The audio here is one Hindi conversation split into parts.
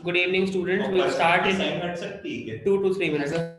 Good evening, students. और We'll पर्सन start की in साइन हट सकती है क्या? 2 to 3 minutes.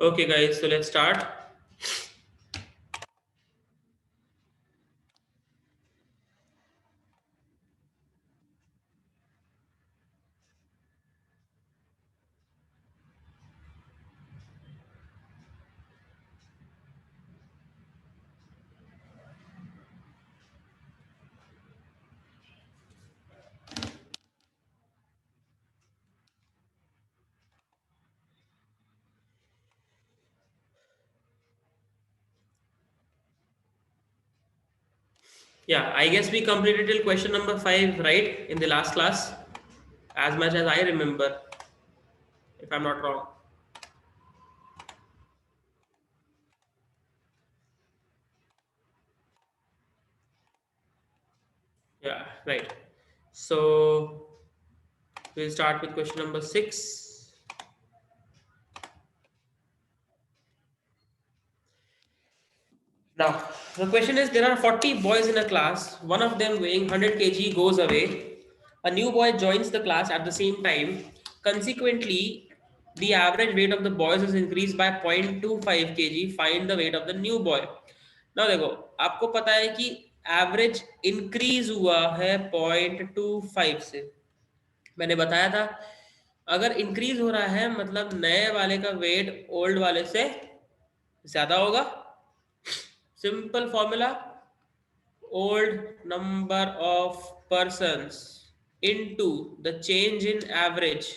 Okay, guys. So let's start. Yeah, I guess we completed till question number 5, right, in the last class, as much as I remember, if I'm not wrong. Yeah, right. So we'll start with question number 6. Now, the question is, there are 40 boys in a class. One of them weighing 100 kg goes away. A new boy joins the class at the same time. Consequently, the average weight of the boys is increased by 0.25 kg. Find the weight of the new boy. Now देखो, आपको पता है कि एवरेज इंक्रीज हुआ है 0.25 से। मैंने बताया था अगर इंक्रीज हो रहा है मतलब नए वाले का वेट ओल्ड वाले से ज्यादा होगा। Simple formula, old number of persons into the change in average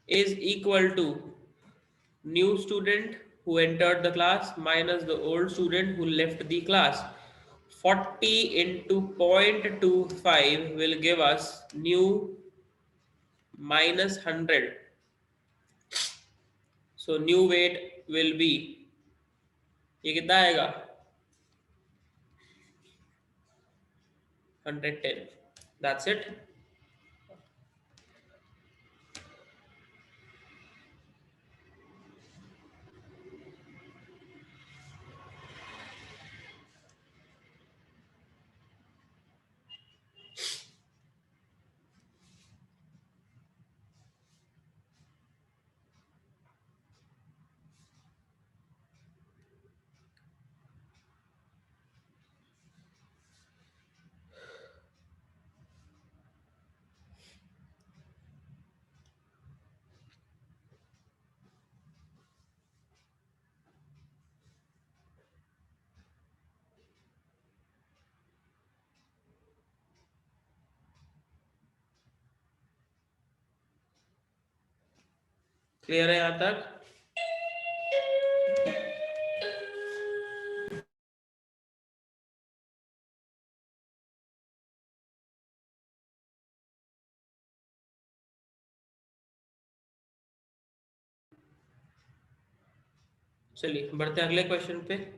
is equal to new student who entered the class minus the old student who left the class. 40 into 0.25 will give us new minus 100. So new weight will be, ये कितना आएगा 110. That's it. क्लियर है यहाँ तक? चलिए बढ़ते हैं अगले क्वेश्चन पे।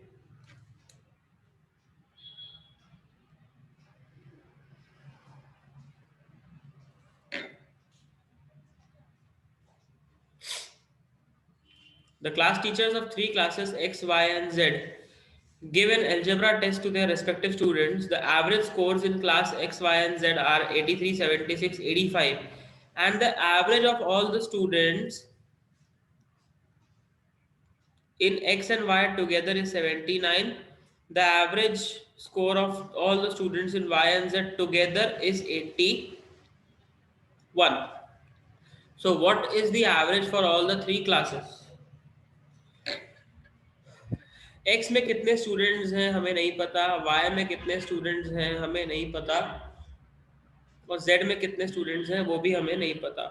The class teachers of three classes X, Y, and Z give an algebra test to their respective students. The average scores in class X, Y, and Z are 83, 76, 85, and the average of all the students in X and Y together is 79. The average score of all the students in Y and Z together is 81. So, what is the average for all the three classes? X में कितने स्टूडेंट्स हैं हमें नहीं पता, Y में कितने स्टूडेंट्स हैं हमें नहीं पता, और Z में कितने स्टूडेंट्स हैं वो भी हमें नहीं पता.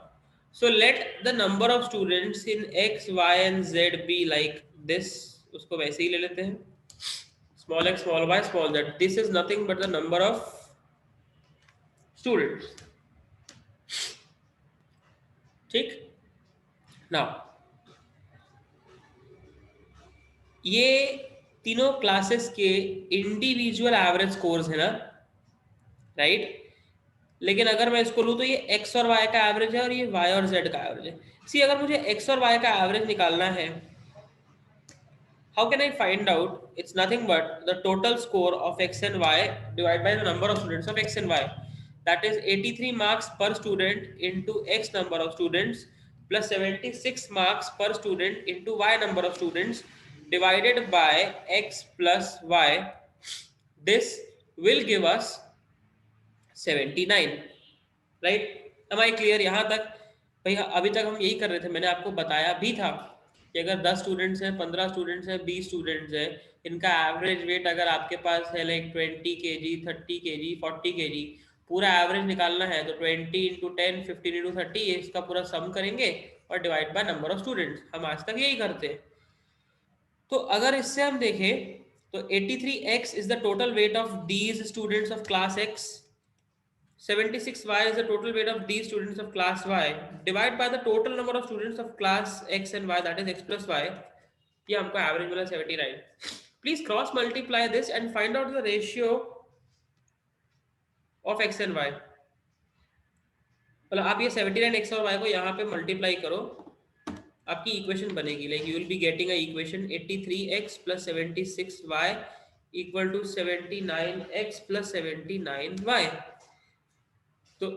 So let the number of students in X, Y and Z be like this. उसको वैसे ही ले लेते हैं. Small x, small y, small z. This is nothing but the number of students. ठीक. Now ये तीनों क्लासेस के इंडिविजुअल एवरेज स्कोर्स है ना, राइट? लेकिन अगर मैं इसको लूँ तो ये x और y का एवरेज है और ये y और z का एवरेज है. सी अगर मुझे x और y का एवरेज निकालना है, how can I find out? It's nothing but the total score of x and y divided by the number of students of x and y. That is 83 marks per student into x number of students plus 76 marks per student into y number of students divided by x plus y. This will give us 79. Right? Am I clear यहाँ तक? भाई अभी तक हम यही कर रहे थे, मैंने आपको बताया भी था कि अगर 10 स्टूडेंट्स हैं, 15 स्टूडेंट्स हैं, 20 स्टूडेंट्स हैं, इनका एवरेज वेट अगर आपके पास है लाइक 20 kg, 30 kg, 40 kg, पूरा एवरेज निकालना है तो 20 इंटू 10, 15 इंटू 30, इसका पूरा सम करेंगे और divide by number of students. हम आज तक यही करते हैं. तो अगर इससे हम देखें तो 83x is the total weight of these students of class X, 76y is the total weight of these students of class Y, divide by the total number of students of class X and Y, that is x plus y. ये हमको एवरेज मिला 79. Please cross multiply this and find out the ratio of x and y. मतलब आप ये 79x और y को यहाँ पे मल्टीप्लाई करो, आपकी इक्वेशन बनेगी. Like you will be getting a equation 83x plus 76y equal to 79x plus 79y. तो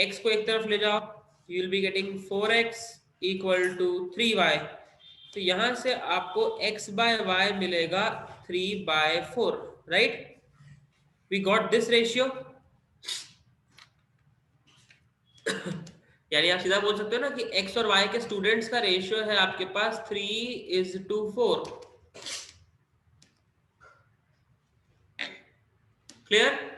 x को एक तरफ ले जाओ, you will be getting 4x equal to 3y. तो यहां से आपको x बाय वाई मिलेगा 3/4, right? We got this ratio. यानी आप सीधा बोल सकते हो ना कि x और y के स्टूडेंट्स का रेशियो है आपके पास 3:4। क्लियर?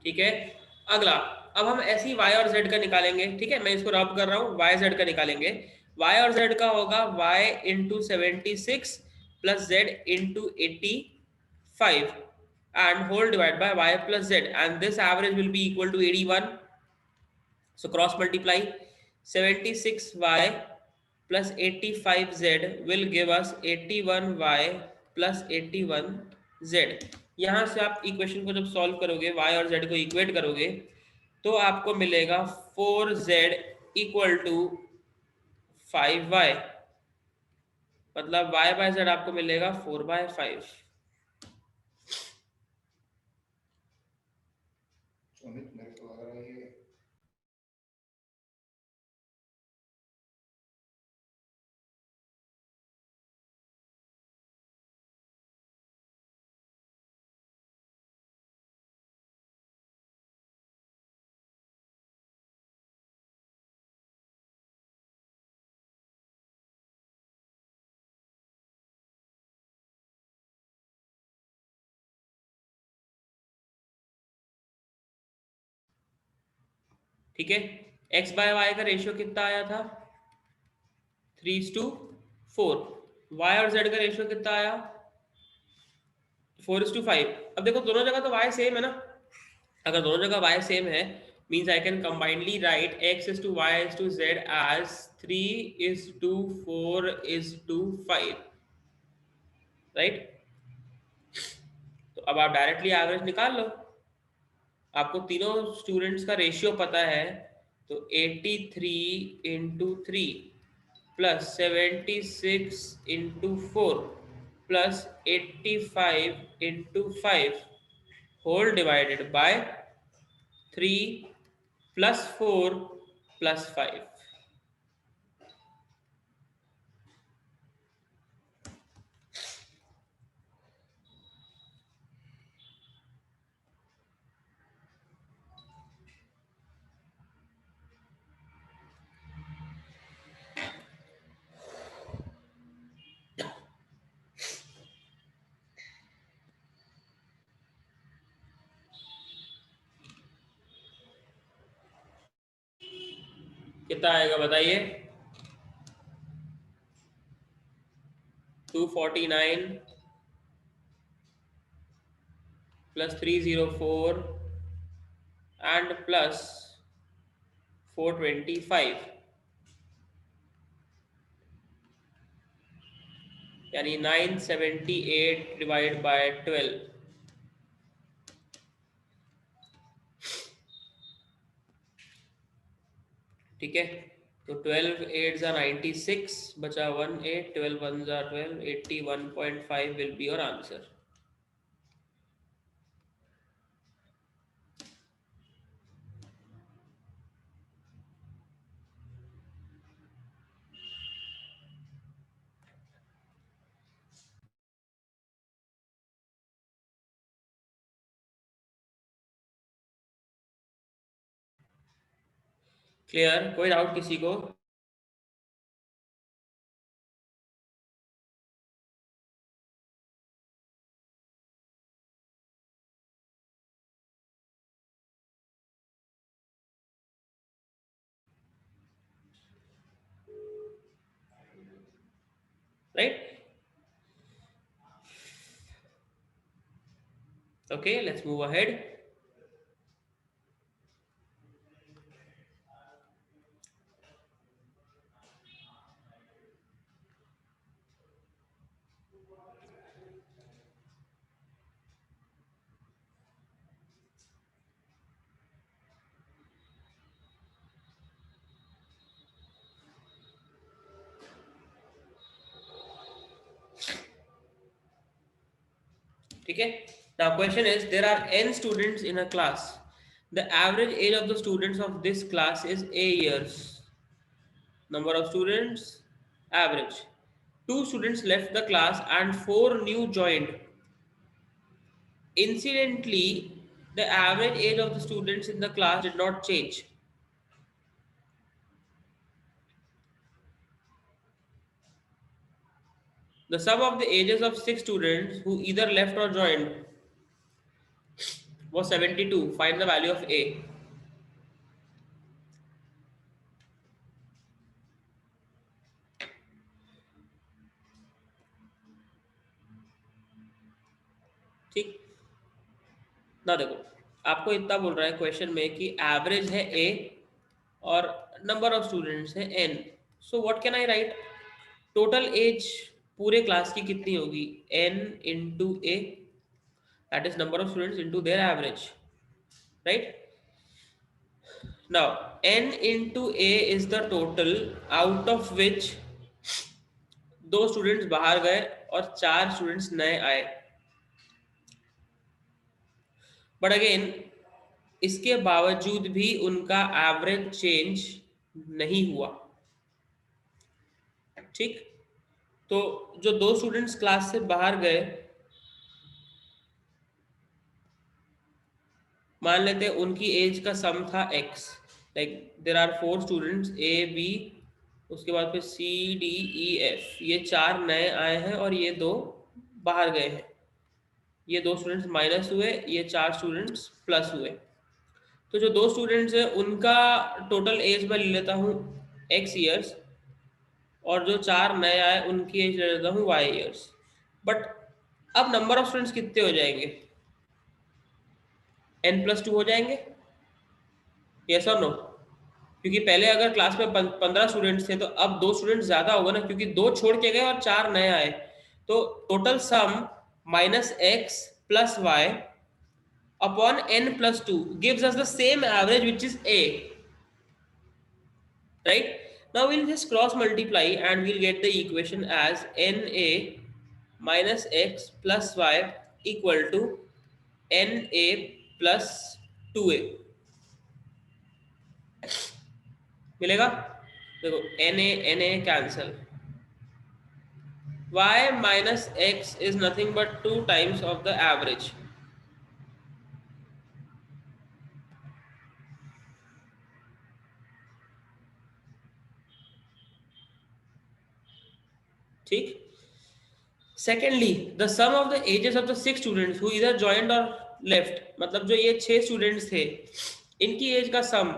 ठीक है। अगला, अब हम ऐसी y और z का निकालेंगे। ठीक है, मैं इसको रब कर रहा हूँ, y z का निकालेंगे। y और z का होगा y into 76 plus z into 85 and whole divided by y plus z, and this average will be equal to 81. So cross multiply 76y plus 85z will give us 81y plus 81z। यहाँ से आप इक्वेशन को जब सॉल्व करोगे, y और z को इक्वेट करोगे, तो आपको मिलेगा 4z इक्वल टू 5y, मतलब y बाय z आपको मिलेगा 4/5। अमित मेरे को लग रहा है ये ठीक है, x बाय y का रेशियो कितना आया था? 3:4। y और z का रेशियो कितना आया? 4:5। अब देखो दोनों जगह तो y सेम है ना। अगर दोनों जगह y सेम है, means I can combinedly write x:y:z as 3:4:5, right? तो अब आप डायरेक्टली एवरेज निकाल लो। आपको तीनों स्टूडेंट्स का रेशियो पता है, तो 83 into 3 plus 76 into 4 plus 85 into 5 whole divided by 3 plus 4 plus 5। कितना आएगा बताइए? 249 प्लस 304 एंड प्लस 425, यानी 978 डिवाइड बाय 12। ठीक है, तो 12 8 जा 96, बचा 1 8, 12 1 जा 12, 81.5 will be your answer. Clear? कोई डाउट किसी को? Right? Okay, let's move ahead. ठीक है. Now question is, there are n students in a class. The average age of the students of this class is a years. Number of students, average. Two students left the class and four new joined. Incidentally, the average age of the students in the class did not change. The sum of the ages of 6 students who either left or joined was 72. Find the value of A. ठीक ना, देखो आपको इतना बोल रहा है क्वेश्चन में कि एवरेज है A और नंबर ऑफ स्टूडेंट्स है N. So what can I write? Total age पूरे क्लास की कितनी होगी? N into A, that is number of students into their average, right? Now n into a is the total, out of which 2 students बाहर गए और 4 स्टूडेंट्स नए आए. बट अगेन इसके बावजूद भी उनका एवरेज चेंज नहीं हुआ. ठीक, तो जो 2 स्टूडेंट्स क्लास से बाहर गए, मान लेते हैं उनकी एज का सम था x. Like there are 4 students A B, उसके बाद फिर C D E F. ये 4 नए आए हैं और ये 2 बाहर गए हैं. ये 2 स्टूडेंट्स माइनस हुए, ये 4 स्टूडेंट्स प्लस हुए. तो जो 2 स्टूडेंट्स हैं उनका टोटल एज मैं ले लेता हूँ x ईयर्स, और जो 4 नए आए उनकी एज ले लेता हूँ y ईयर्स. बट अब नंबर ऑफ स्टूडेंट्स कितने हो जाएंगे? n+2 हो जाएंगे, यस और नो? क्योंकि पहले अगर क्लास में 15 स्टूडेंट्स थे तो अब 2 स्टूडेंट्स ज्यादा होगा ना, क्योंकि 2 छोड़ के गए और 4 नए आए. तो total sum -x + y upon n+2 gives us the same average, which is A. Right? Now we'll just cross multiply and we'll get the equation as NA minus x plus y equal to NA plus 2A. मिलेगा? देखो NA cancel. Y minus x is nothing but 2 times of the average. ठीक. Secondly, the sum of the ages of the 6 students who either joined or left, मतलब जो ये 6 स्टूडेंट्स थे इनकी एज का सम,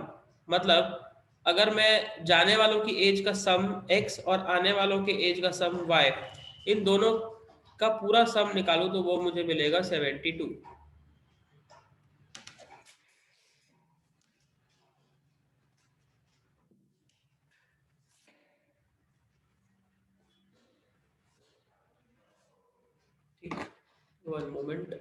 मतलब अगर मैं जाने वालों की एज का सम x और आने वालों के एज का सम y, इन दोनों का पूरा सम निकालूं तो वो मुझे मिलेगा 72. One moment.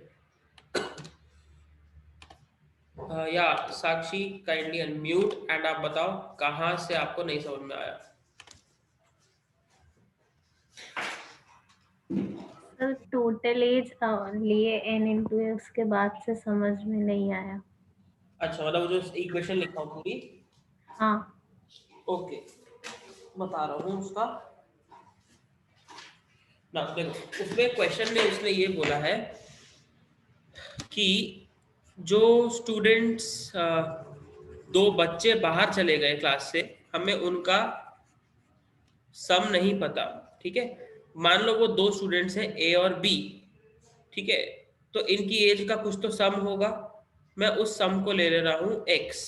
या साक्षी काइंडली अनम्यूट एंड आप बताओ कहाँ से आपको नहीं समझ में आया. सर टोटल एज लिए n इंटू एक्स के बाद से समझ में नहीं आया. अच्छा, मतलब जो इक्वेशन लिखा हूँ पूरी. हाँ. ओके, बता रहा हूँ उसका ना. देखो उसमें क्वेश्चन में उसने ये बोला है कि जो स्टूडेंट्स 2 बच्चे बाहर चले गए क्लास से, हमें उनका सम नहीं पता. ठीक है, मान लो वो 2 स्टूडेंट्स हैं A और B. ठीक है, तो इनकी एज का कुछ तो सम होगा. मैं उस सम को ले रहा हूँ x.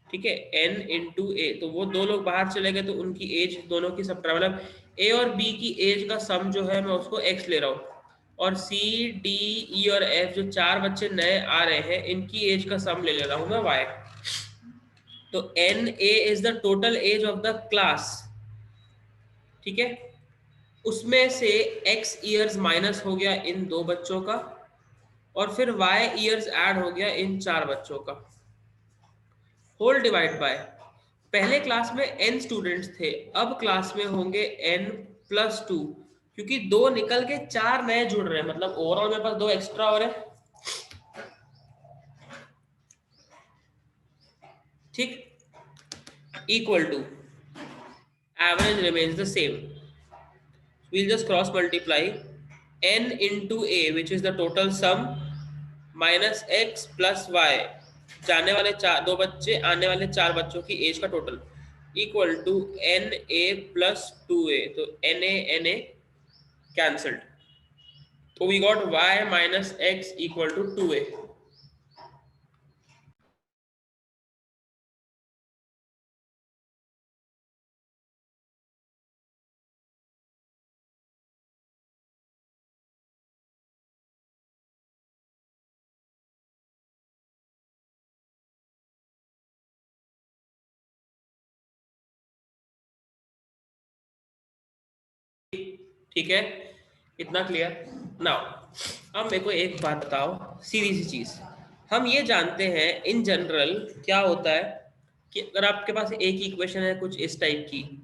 ठीक है, n इंटू ए. तो वो 2 लोग बाहर चले गए तो उनकी एज दोनों की सब, मतलब A और B की एज का सम जो है मैं उसको x ले रहा हूँ, और C D E और F जो 4 बच्चे नए आ रहे हैं इनकी एज का सम ले रहा हूँ मैं y. तो NA is the total age of the class. ठीक है, उसमें से x ईयर्स माइनस हो गया इन 2 बच्चों का, और फिर y ईयर्स ऐड हो गया इन 4 बच्चों का, होल डिवाइड बाय. पहले क्लास में n स्टूडेंट्स थे, अब क्लास में होंगे n+2. क्योंकि 2 निकल के 4 नए जुड़ रहे हैं, मतलब ओवरऑल मेरे पास 2 एक्स्ट्रा हो रहे हैं। ठीक, equal to average remains the same, we'll just cross multiply n into a which is the total sum minus x plus y, जाने वाले 2 बच्चे आने वाले 4 बच्चों की एज का total, equal to N A plus 2a। तो एन ए कैंसल्ड, तो we got y minus X equal to 2a। ठीक है, इतना क्लियर। नाउ अब मेरे को एक बात बताओ, सीधी सी चीज, हम ये जानते हैं इन जनरल क्या होता है कि अगर आपके पास एक इक्वेशन है कुछ इस टाइप की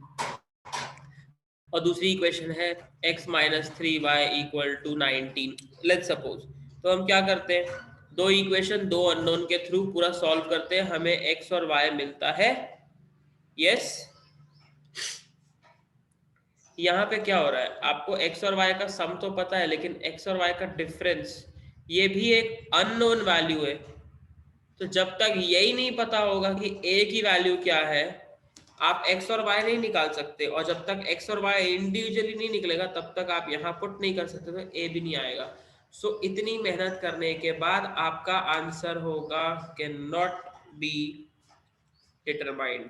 और दूसरी इक्वेशन है x minus three Y equal to 19, let's suppose, तो हम क्या करते हैं, दो इक्वेशन दो अननोन के थ्रू पूरा सॉल्व करते हैं, हमें x और y मिलता है। यस, यहाँ पे क्या हो रहा है, आपको x और y का सम तो पता है, लेकिन x और y का डिफरेंस ये भी एक अननोन वैल्यू है। तो जब तक यही नहीं पता होगा कि a की वैल्यू क्या है, आप x और y नहीं निकाल सकते, और जब तक x और y इंडिविजुअली नहीं निकलेगा तब तक आप यहाँ पुट नहीं कर सकते, तो a भी नहीं आएगा। सो इतनी मेहनत करने के बाद आपका आंसर होगा कैन नॉट बी डिटरमाइंड।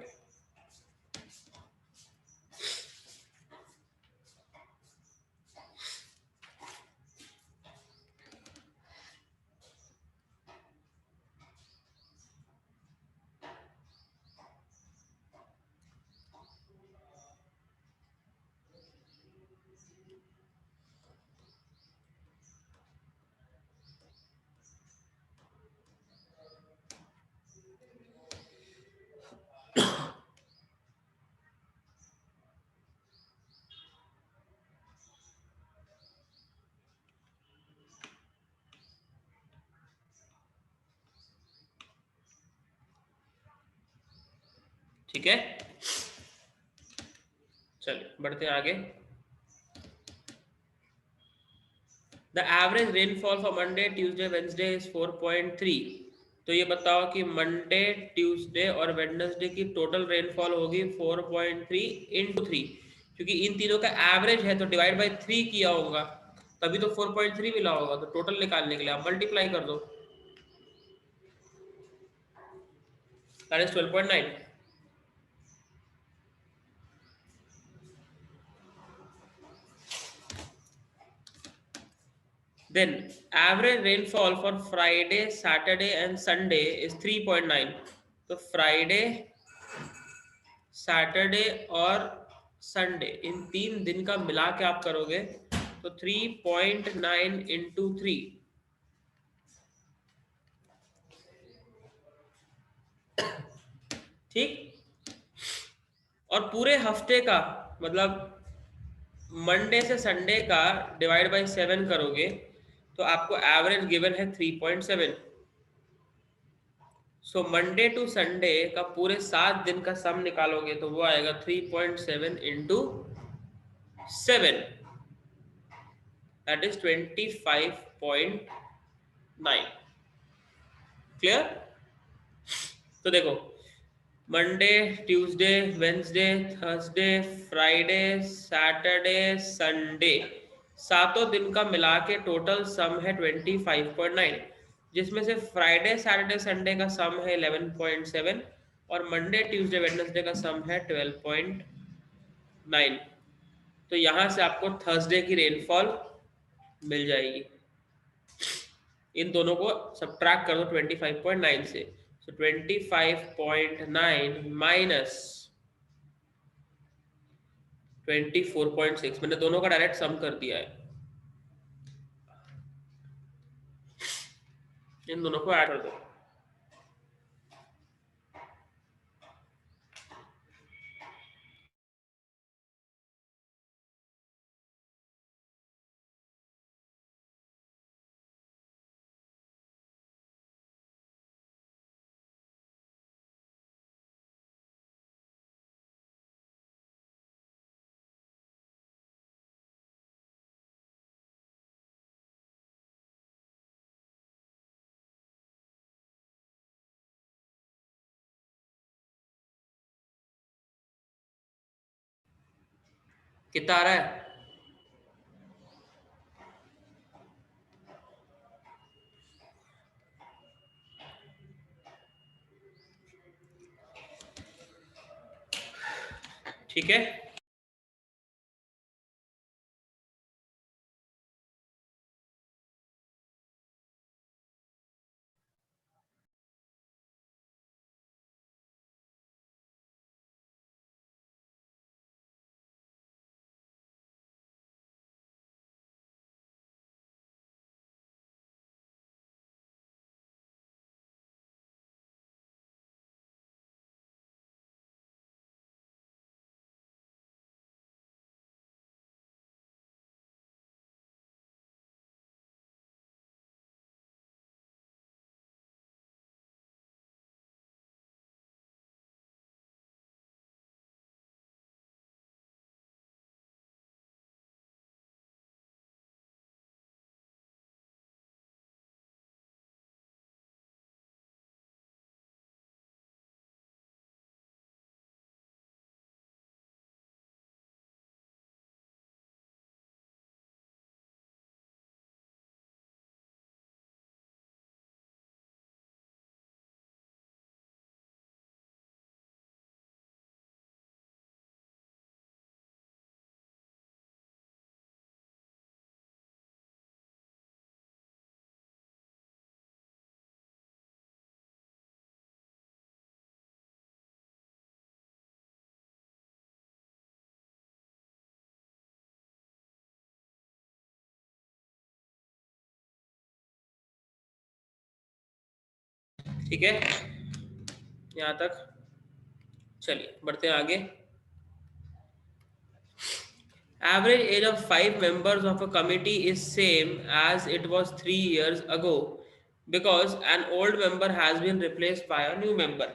ठीक है, चलिए बढ़ते हैं आगे। The average rainfall for Monday Tuesday Wednesday is 4.3। तो ये बताओ कि मंडे ट्यूसडे और वेडनेसडे की टोटल रेनफॉल होगी 4.3 इंटू 3, क्योंकि इन तीनों का एवरेज है तो डिवाइड बाय 3 किया होगा, तभी तो 4.3 मिला होगा। तो टोटल निकालने के लिए आप मल्टीप्लाई कर दो, that is 12.9। Then average rainfall for Friday, Saturday and Sunday is 3.9। तो फ्राइडे, सैटरडे और संडे इन 3 दिन का मिला के आप करोगे तो 3.9 इंटू 3, ठीक। और पूरे हफ्ते का मतलब मंडे से संडे का डिवाइड बाय 7 करोगे तो आपको एवरेज गिवन है 3.7। सो मंडे टू संडे का पूरे 7 दिन का सम निकालोगे तो वो आएगा 3.7 इंटू 7, दैट इज 25.9। क्लियर? तो देखो, Monday Tuesday Wednesday Thursday Friday Saturday Sunday, सातों दिन का मिला के टोटल सम है 25.9, जिसमें से फ्राइडे सैटरडे संडे का सम है 11.7 और मंडे ट्यूसडे वेडनेसडे का सम है 12.9। तो यहाँ से आपको थर्सडे की रेनफॉल मिल जाएगी। इन दोनों को सब्ट्रैक्ट कर दो 25.9 से, सो 25.9 माइनस 24.6, मैंने दोनों का डायरेक्ट सम कर दिया है, इन दोनों को ऐड कर दो। कितना आ रहा है? ठीक है, ठीक है, यहाँ तक। चलिए बढ़ते हैं आगे। Average age of 5 members of a committee is same as it was 3 years ago because an old member has been replaced by a new member.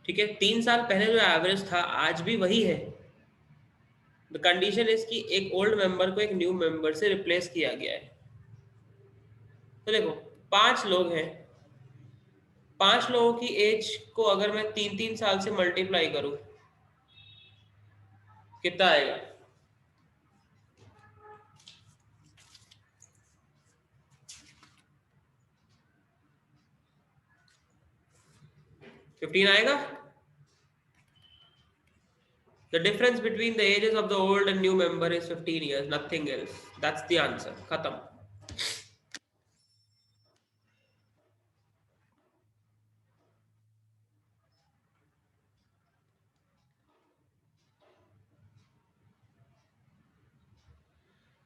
ठीक है, 3 साल पहले जो एवरेज था आज भी वही है। द कंडीशन इज कि एक ओल्ड मेंबर को एक न्यू मेंबर से रिप्लेस किया गया है। तो देखो 5 लोग हैं, 5 लोगों की एज को अगर मैं 3-3 साल से मल्टीप्लाई करूं कितना आएगा? 15 आएगा। The difference between the ages of the old and new member is 15 years, nothing else. That's the answer. खत्म।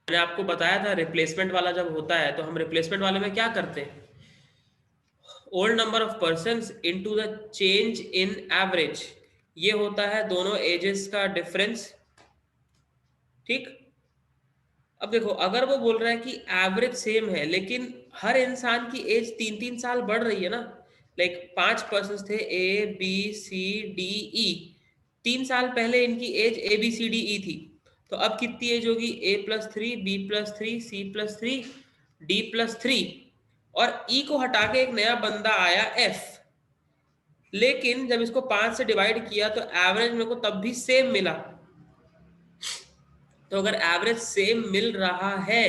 मैंने आपको बताया था रिप्लेसमेंट वाला जब होता है तो हम रिप्लेसमेंट वाले में क्या करते हैं? Old number of persons into the change in average, ये होता है दोनों एजेस का डिफरेंस। ठीक, अब देखो अगर वो बोल रहा है कि एवरेज सेम है लेकिन हर इंसान की एज 3-3 साल बढ़ रही है ना, लाइक 5 पर्सन थे ए बी सी डी ई, 3 साल पहले इनकी age A B C D E थी, तो अब कितनी एज होगी? A+3 B+3 C+3 D+3, और E को हटा के एक नया बंदा आया F, लेकिन जब इसको 5 से डिवाइड किया तो एवरेज मेरे को तब भी सेम मिला। तो अगर एवरेज सेम मिल रहा है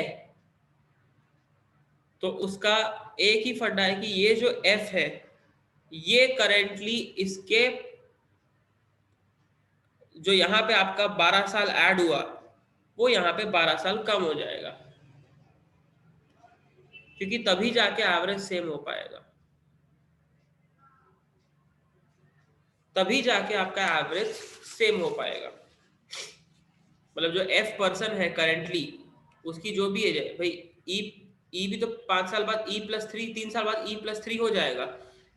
तो उसका एक ही फंडा है कि ये जो F है ये करेंटली इसके जो यहाँ पे आपका 12 साल ऐड हुआ वो यहाँ पे 12 साल कम हो जाएगा, क्योंकि तभी जाके एवरेज सेम हो पाएगा, तभी जाके आपका एवरेज सेम हो पाएगा। मतलब जो F पर्सन है करेंटली उसकी जो भी एज है भाई, E भी तो 5 साल बाद E+3, 3 साल बाद E+3 हो जाएगा,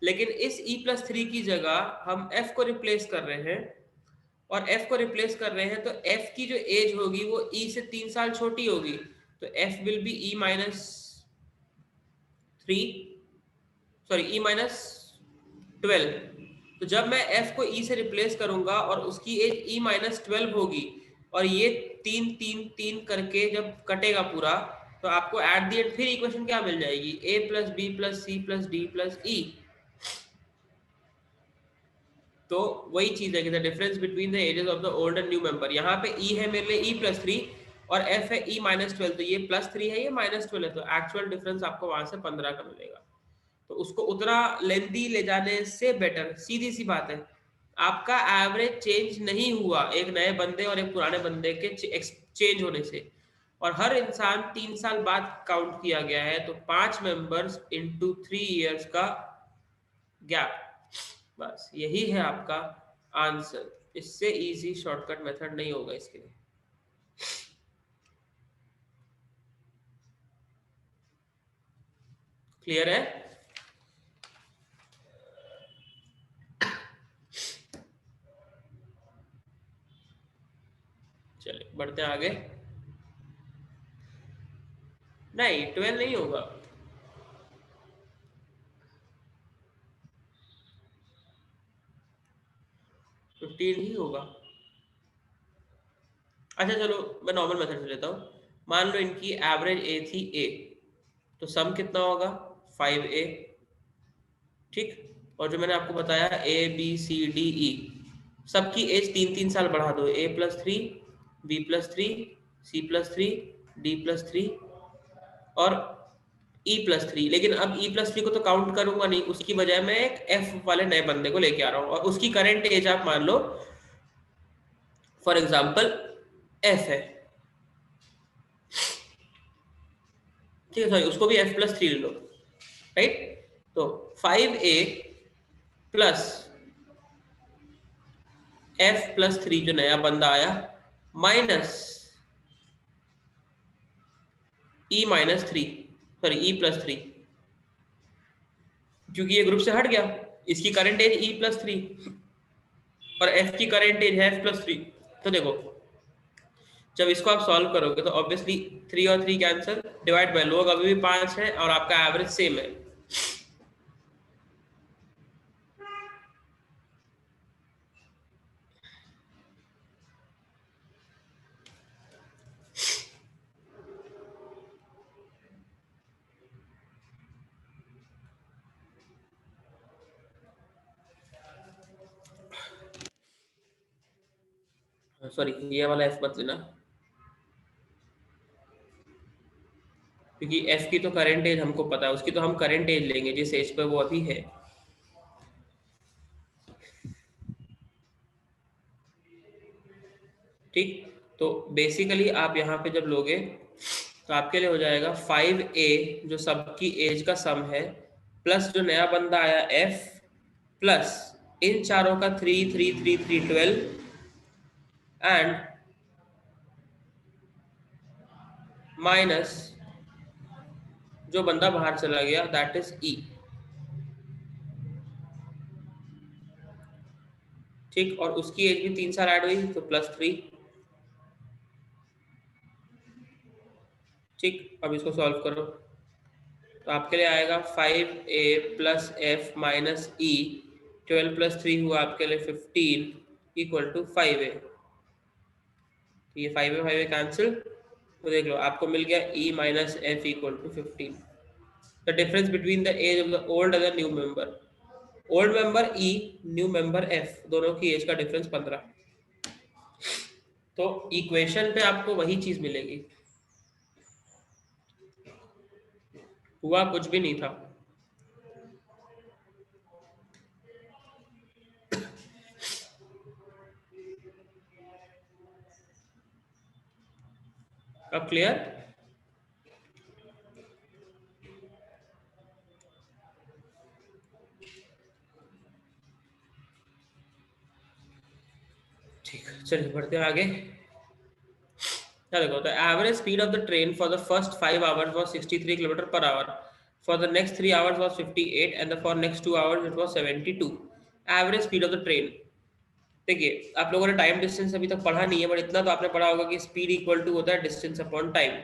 लेकिन इस E+3 की जगह हम F को रिप्लेस कर रहे हैं, और F को रिप्लेस कर रहे हैं तो F की जो एज होगी वो E से 3 साल छोटी होगी, तो F विल बी E-12। तो जब मैं F को E से रिप्लेस करूंगा और उसकी एज E-12 होगी, और ये 3-3-3 करके जब कटेगा पूरा तो आपको एट दी एंड फिर इक्वेशन क्या मिल जाएगी, a plus B plus C plus D plus E. तो वही चीज है कि the difference between the ages of the old and new member. यहाँ पे e है मेरे लिए e प्लस 3 और f है e माइनस 12, तो ये प्लस 3 है, ये माइनस 12 है, तो एक्चुअल डिफरेंस आपको वहां से 15 का मिलेगा। तो उसको उतना लेंथी ले जाने से बेटर, सीधी सी बात है, आपका एवरेज चेंज नहीं हुआ एक नए बंदे और एक पुराने बंदे के चेंज होने से, और हर इंसान 3 साल बाद काउंट किया गया है, तो 5 मेंबर्स इनटू 3 इयर्स का गैप, बस यही है आपका आंसर। इससे इजी शॉर्टकट मेथड नहीं होगा इसके लिए। क्लियर है? चलिए बढ़ते हैं आगे। नहीं 12 नहीं होगा, 15 ही होगा। अच्छा चलो मैं नॉर्मल मेथड से लेता हूँ। मान लो इनकी एवरेज ए थी ए, तो सम कितना होगा 5a, ठीक। और जो मैंने आपको बताया ए बी सी डी ई, सबकी एज 3 साल बढ़ा दो, a plus 3 b plus 3 c plus 3 d plus 3 और e प्लस 3। लेकिन अब e प्लस 3 को तो काउंट करूंगा नहीं, उसकी बजाय मैं एक f वाले नए बंदे को लेके आ रहा हूँ, और उसकी करंट एज आप मान लो फॉर एग्जाम्पल f है, ठीक है, सॉरी उसको भी f प्लस 3 ले लो, राइट। तो 5a प्लस f प्लस 3 जो नया बंदा आया minus e minus 3, sorry e plus 3, क्योंकि ये ग्रुप से हट गया, इसकी करंट एज e प्लस 3 और f की करंट एज है f प्लस 3। तो देखो जब इसको आप सॉल्व करोगे तो ऑब्वियसली 3 और 3 कैंसिल, डिवाइड बाय लोग अभी भी 5 है और आपका एवरेज सेम है। सॉरी ये वाला f मत लेना, क्योंकि f की तो करंट एज हमको पता है, उसकी तो हम करंट एज लेंगे जिस एज पे वो अभी है। ठीक, तो बेसिकली आप यहाँ पे जब लोगे तो आपके लिए हो जाएगा 5a जो सबकी एज का सम है, प्लस जो नया बंदा आया f, प्लस इन चारों का 3 3 3 3 12 एंड माइनस जो बंदा बाहर चला गया दैट इज e। ठीक, और उसकी एज भी 3 साल ऐड हुई तो प्लस 3। ठीक, अब इसको सॉल्व करो तो आपके लिए आएगा 5a प्लस एफ माइनस ई, 12 प्लस 3 हुआ आपके लिए 15 इक्वल टू 5a। तो ये 5a 5a कैंसिल, तो देख लो आपको मिल गया e minus F equal to 15। The difference between the age of the old and the new member, old member e, new member f, दोनों की एज का डिफरेंस 15। तो इक्वेशन पे आपको वही चीज मिलेगी, हुआ कुछ भी नहीं था। अब क्लियर? ठीक, चलिए बढ़ते हैं आगे। क्या देखो, the average speed of the train for the first 5 hours was 63 kilometre per hour, for the next 3 hours was 58 and for next 2 hours it was 72। Average speed of the train. देखिए आप लोगों ने टाइम डिस्टेंस अभी तक पढ़ा नहीं है, बट इतना तो आपने पढ़ा होगा कि स्पीड इक्वल टू होता है डिस्टेंस अपॉन टाइम।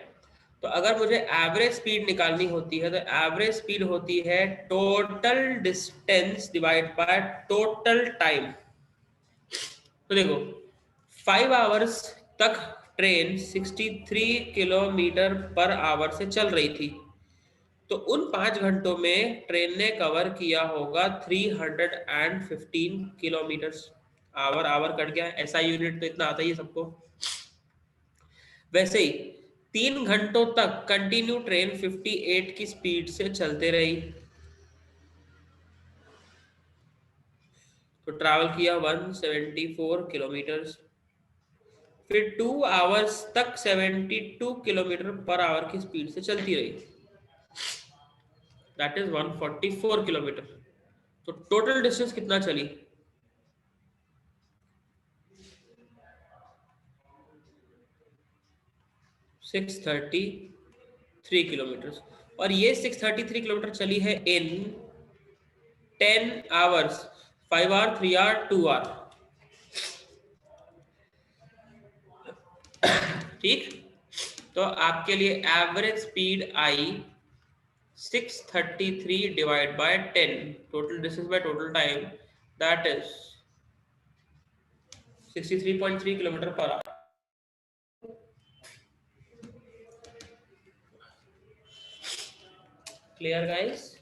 तो अगर मुझे एवरेज स्पीड निकालनी होती है तो एवरेज स्पीड होती है total distance divide by total time. तो देखो 5 आवर्स तक ट्रेन 63 किलोमीटर पर आवर से चल रही थी, तो उन 5 घंटों में ट्रेन ने कवर किया होगा 315 किलोमीटर। आवर आवर कट गया, ऐसा यूनिट तो इतना आता ही है सबको। वैसे ही 3 घंटों तक कंटिन्यू ट्रेन 58 की स्पीड से चलते रही, तो ट्रैवल किया 174 किलोमीटर। फिर 2 आवर्स तक 72 किलोमीटर पर आवर की स्पीड से चलती रही, दैट इज 144 किलोमीटर। तो टोटल डिस्टेंस कितना चली? 633 किलोमीटर। और ये 633 किलोमीटर चली है इन 10 आवर्स, 5 आवर, 3 आवर, 2 आवर। ठीक, तो आपके लिए average speed I 633 divide by 10, total distance by total time, that is 63.3 kilometre per hour. Clear guys?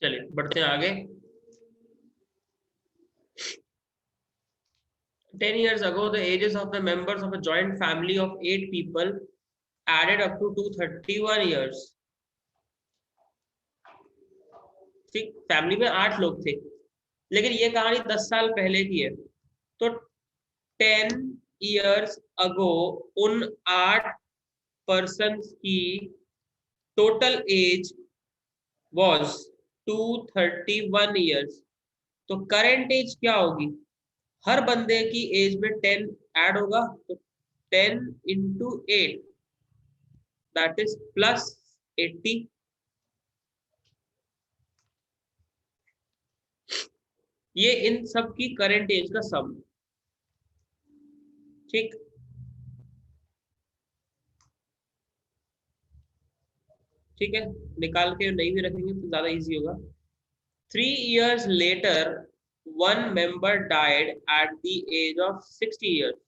चलिए बढ़ते हैं आगे। 10 years ago, the ages of the members of a joint family of 8 people added up to 231 years. ठीक, फैमिली में 8 लोग थे, लेकिन ये कहानी 10 साल पहले की है। तो 10 years ago उन 8 पर्सन्स की टोटल एज was 231 years। तो करेंट एज क्या होगी? हर बंदे की एज में 10 ऐड होगा, तो 10 इंटू 8 दैट इज प्लस 80। ये इन सब की करेंट एज का सम। ठीक, ठीक है, निकाल के नहीं भी रखेंगे तो ज्यादा इजी होगा। 3 years later one member died at the age of 60 years।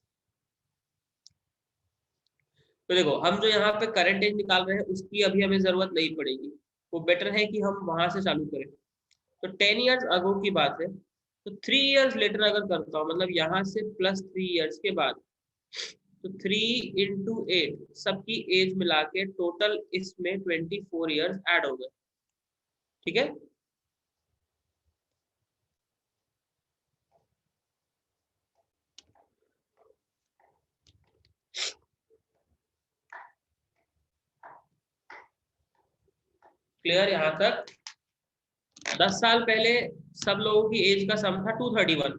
तो देखो, हम जो यहाँ पे करंट एज निकाल रहे हैं उसकी अभी हमें जरूरत नहीं पड़ेगी, वो बेटर है कि हम वहां से चालू करें। तो 10 years ago की बात है, तो 3 years later अगर करता हूँ, मतलब यहाँ से प्लस 3 years के बाद, तो 3 इंटू 8 सबकी एज मिला के टोटल इसमें 24 ईयर्स ऐड हो गए। ठीक है, क्लियर यहाँ तक? 10 साल पहले सब लोगों की एज का सम था 231,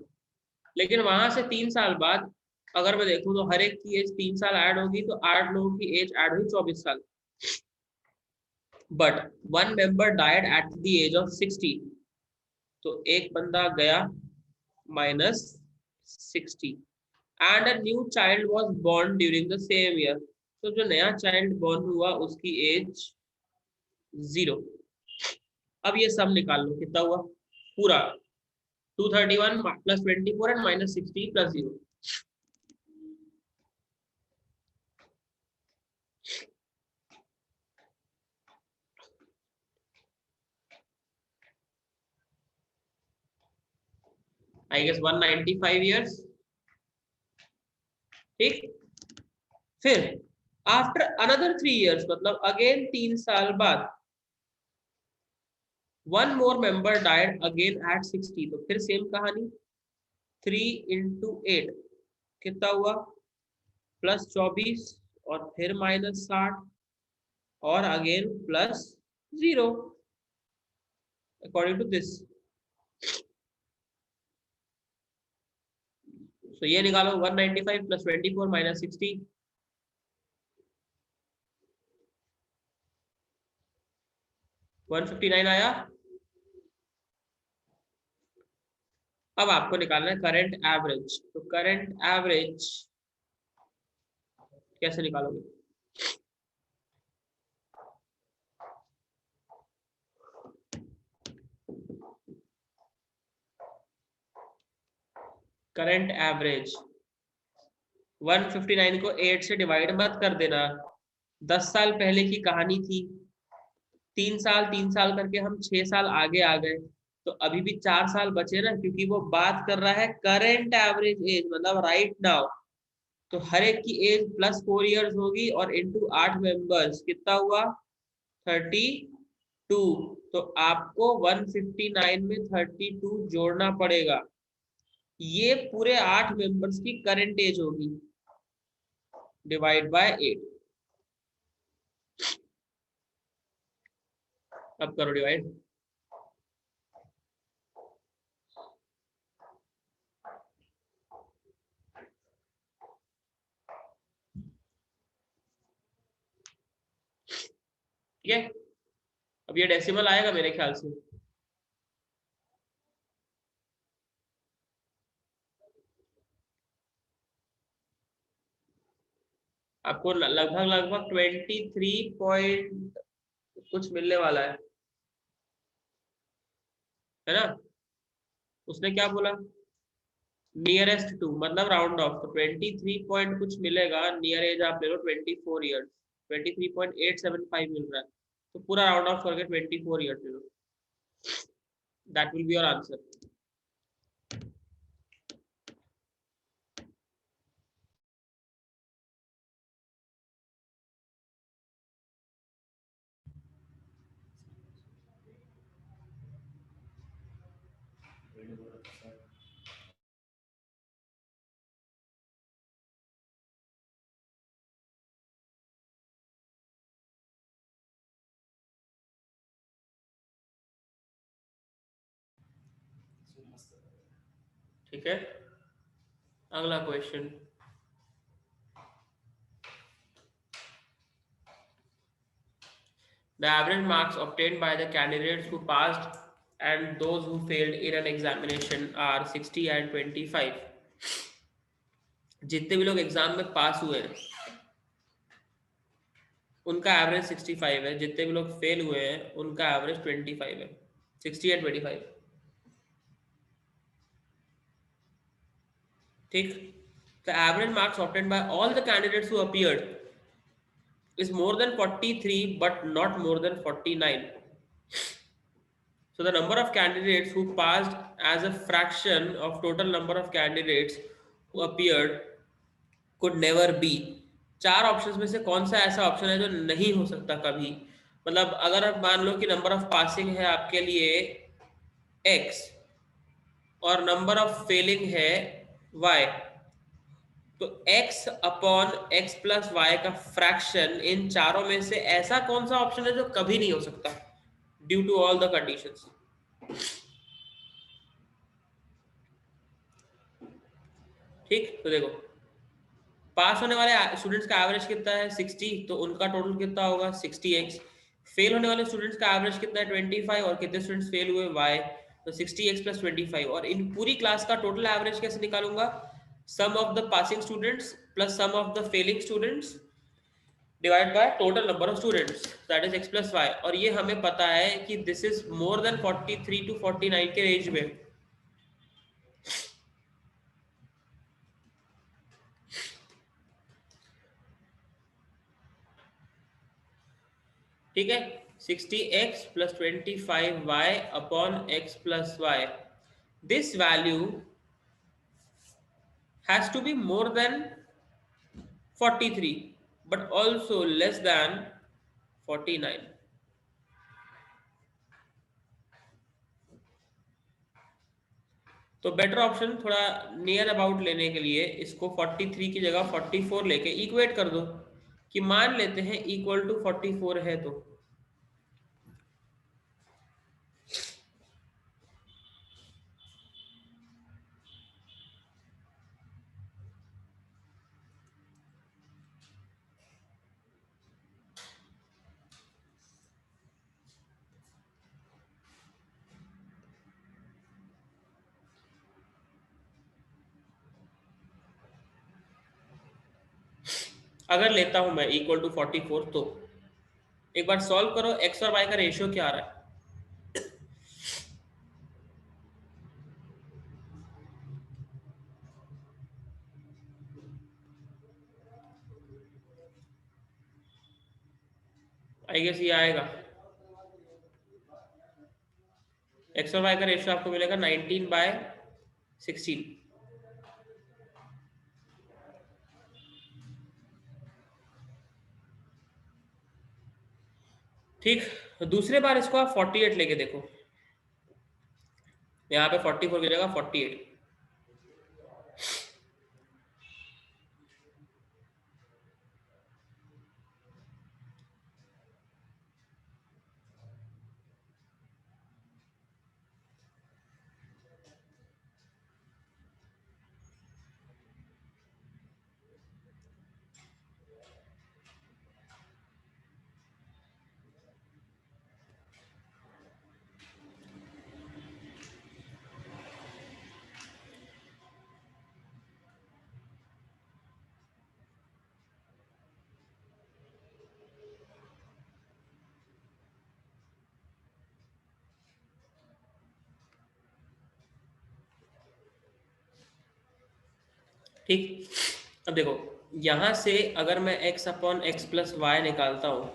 लेकिन वहां से 3 साल बाद अगर मैं देखूं तो हर एक की एज 3 साल ऐड होगी, तो 8 लोगों की एज ऐड हुई 24 साल। But one member died at the age of 60, तो एक बंदा गया minus 60, and a new child was born during the same year. तो जो नया चाइल्ड बोर्न हुआ उसकी एज 0। अब ये सब निकाल लो, कितना हुआ पूरा? 231 plus 24 and minus 60 plus 0। I guess 195 years. ठीक, फिर आफ्टर अनदर 3 ईयर्स, मतलब अगेन 3 साल बाद, one more member died again at 60। तो फिर सेम कहानी, 3 इंटू 8 कितना हुआ? प्लस 24 और फिर -60 और अगेन +0 अकॉर्डिंग टू दिस। तो ये निकालो 195 + 24 - 60 159 आया। अब आपको निकालना है करंट एवरेज। तो करंट एवरेज कैसे निकालोगे? करंट एवरेज 159 को 8 से डिवाइड मत कर देना। 10 साल पहले की कहानी थी, 3 साल करके हम 6 साल आगे आ गए, तो अभी भी 4 साल बचे ना, क्योंकि वो बात कर रहा है करंट एवरेज एज, मतलब राइट नाउ। तो हर एक की एज +4 इयर्स होगी और इंटू 8 मेंबर्स कितना हुआ? 32। तो आपको 159 में 32 जोड़ना पड़ेगा। ये पूरे 8 मेंबर्स की करंट एज होगी, डिवाइड बाय 8। अब करो डिवाइड। ठीक है, अब ये डेसिमल आएगा मेरे ख्याल से। आपको लगभग लगभग 23 पॉइंट कुछ मिलने वाला है ना? उसने क्या बोला? नियरेस्ट टू, मतलब राउंड ऑफ। तो 23 पॉइंट कुछ मिलेगा, नियर एज आप ले लो 24 ईयर्स, 23.875 मिल रहा है। तो पूरा राउंड ऑफ करके 24 ईयर्स ले लो, that will be your answer. ठीक है, अगला question. The average marks obtained by the candidates who passed and those who failed in an examination are 60 and 25. जितने भी लोग एग्जाम में पास हुए हैं उनका एवरेज 65 है, जितने भी लोग फेल हुए हैं उनका एवरेज 25 है। 60 एंड 25, ठीक। The average marks obtained by all the candidates who appeared is more than 43 but not more than 49. So the number of candidates who passed as a fraction of total number of candidates who appeared could never be. 4 options में से कौन सा ऐसा ऑप्शन है जो नहीं हो सकता कभी? मतलब अगर आप मान लो कि नंबर ऑफ पासिंग है आपके लिए x और नंबर ऑफ फेलिंग है y, तो x upon x plus Y का फ्रैक्शन इन चारों में से ऐसा कौन सा ऑप्शन है जो कभी नहीं हो सकता due to all the conditions? ठीक, तो देखो पास होने वाले स्टूडेंट्स का एवरेज कितना है 60, तो उनका टोटल कितना होगा 60x। फेल होने वाले स्टूडेंट्स का एवरेज कितना है 25, और कितने स्टूडेंट्स फेल हुए y, तो 60x + 25। और इन पूरी क्लास का टोटल एवरेज कैसे निकालूंगा? Sum of the passing students plus sum of the failing students divide by total number of students, that is x + y। और ये हमें पता है कि this is more than 43 to 49 के रेंज में। ठीक है, 60x + 25y upon x + y. This value has to be more than 43 but also less than 49. तो बेटर ऑप्शन थोड़ा नियर अबाउट लेने के लिए इसको 43 की जगह 44 लेके इक्वेट कर दो। कि मान लेते हैं इक्वल टू 44 है, तो अगर लेता हूं मैं इक्वल टू 44, तो एक बार सॉल्व करो, एक्स और वाई का रेशियो क्या आ रहा है। आई गेस ये आएगा, एक्स और वाई का रेशियो आपको मिलेगा 19/16। ठीक, दूसरे बार इसको आप 48 लेके देखो, यहाँ पे 44 की जगह 48। ठीक, अब देखो, यहाँ से अगर मैं x upon X plus Y निकालता हूँ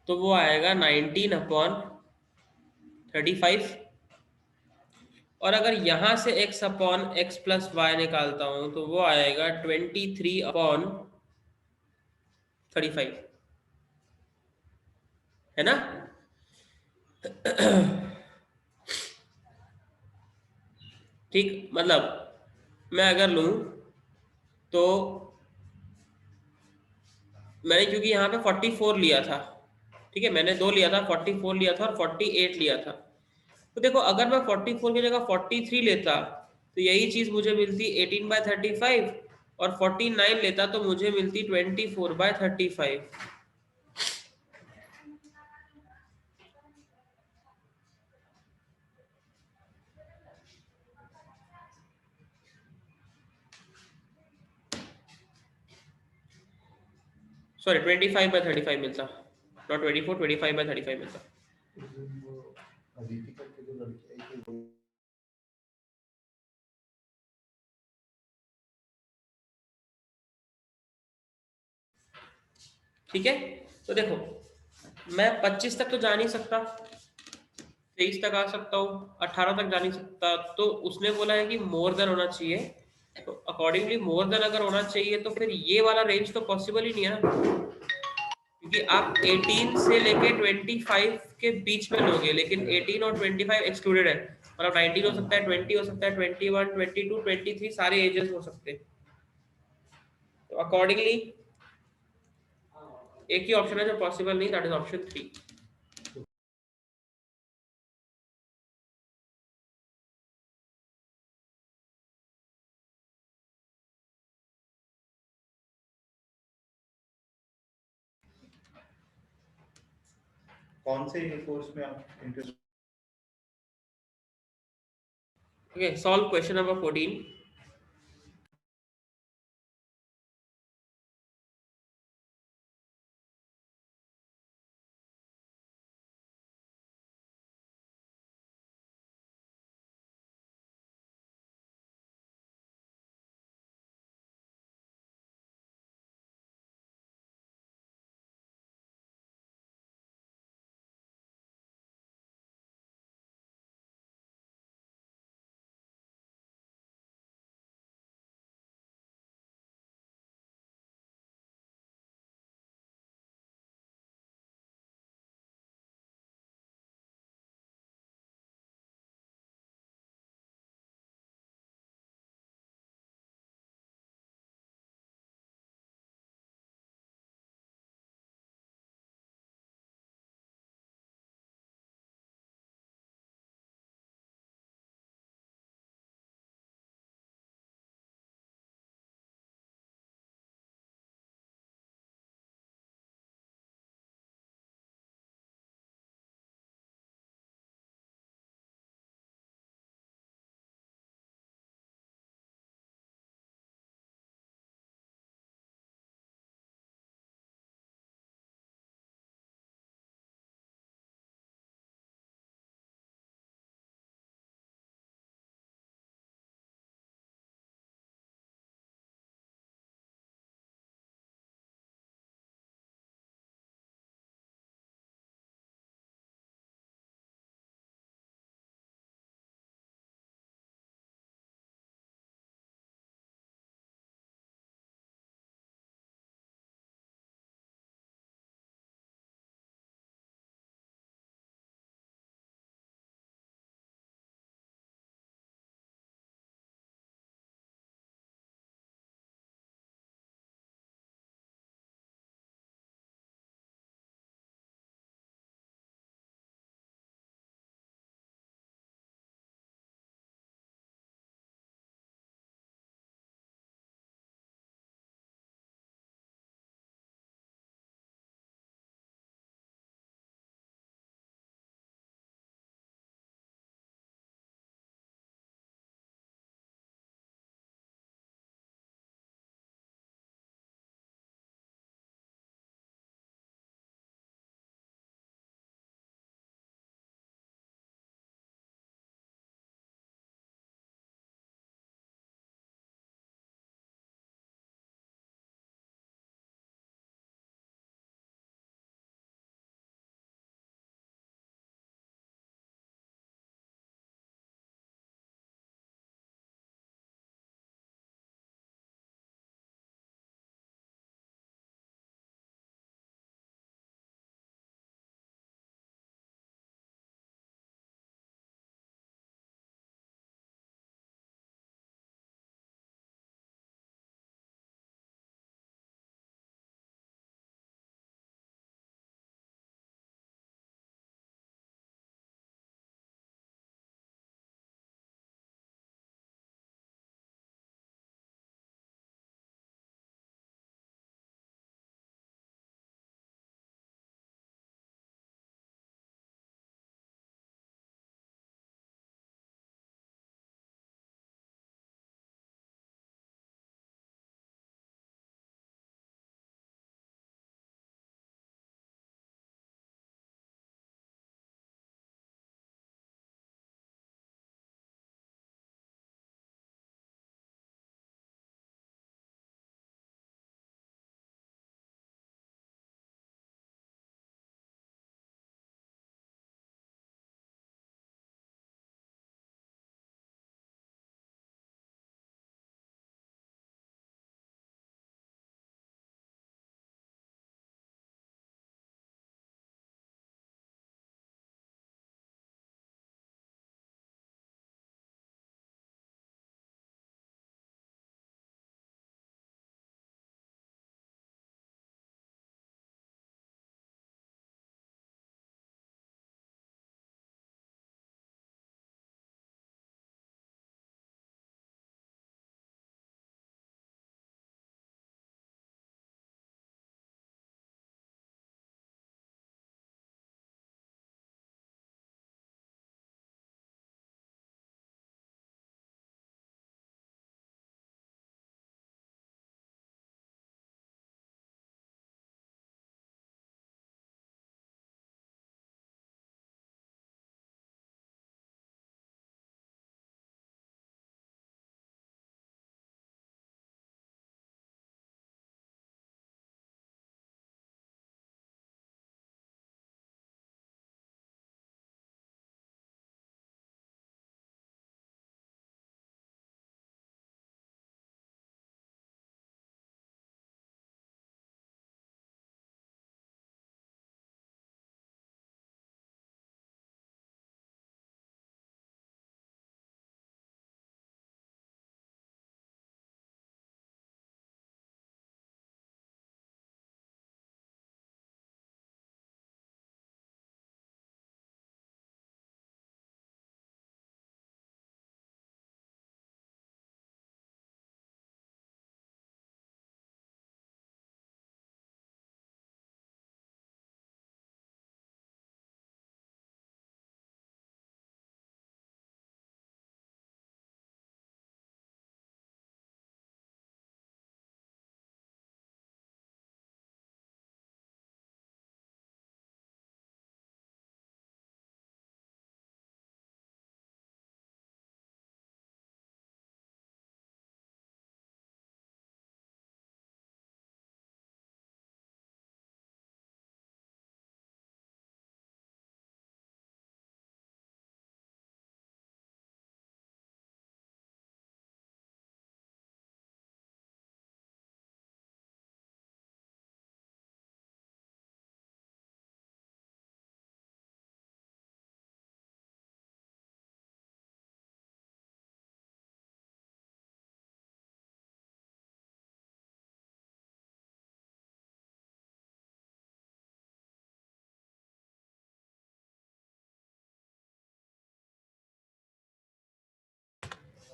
तो वो आएगा 19/35। और अगर यहाँ से x upon X plus Y निकालता हूँ तो वो आएगा 23/35, है ना। ठीक, मतलब मैं अगर लूँ तो मैंने, क्योंकि यहाँ पे 44 लिया था, ठीक है, मैंने दो लिया था, 44 लिया था और 48 लिया था। तो देखो, अगर मैं 44 की जगह 43 लेता तो यही चीज मुझे मिलती 18/35, और 49 लेता तो मुझे मिलती 24/35। सॉरी, 25/35 मिलता, नॉट 24, 25/35 मिलता। उस दिन वो अदिति करके जो लड़की आई थी वो ठीक है, तो देखो, मैं 25 तक तो जा नहीं सकता, 23 तक आ सकता हूँ, 18 तक जा नहीं सकता, तो उसने बोला है कि मोर देन होना चाहिए। तो अकॉर्डिंगली मोर देन अगर होना चाहिए तो फिर ये वाला रेंज तो पॉसिबल ही नहीं है ना, क्योंकि आप 18 से लेके 25 के बीच में लोगे, लेकिन 18 और 25 एक्सक्लूडेड है, मतलब 19 हो सकता है, 20 हो सकता है, 21, 22, 23 सारे एजेस हो सकते हैं। तो अकॉर्डिंगली एक ही ऑप्शन है जो पॉसिबल नहीं, दैट इज ऑप्शन 3। कौन से कोर्स में आप interest okay, solve question number 14।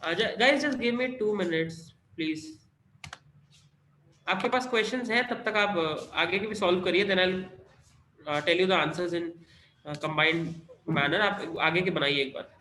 guys, just give me 2 minutes, please. आपके पास क्वेश्चंस हैं तब तक आप आगे के भी सॉल्व करिए, then I tell you the answers in combined manner. आप आगे के बनाइए एक बार.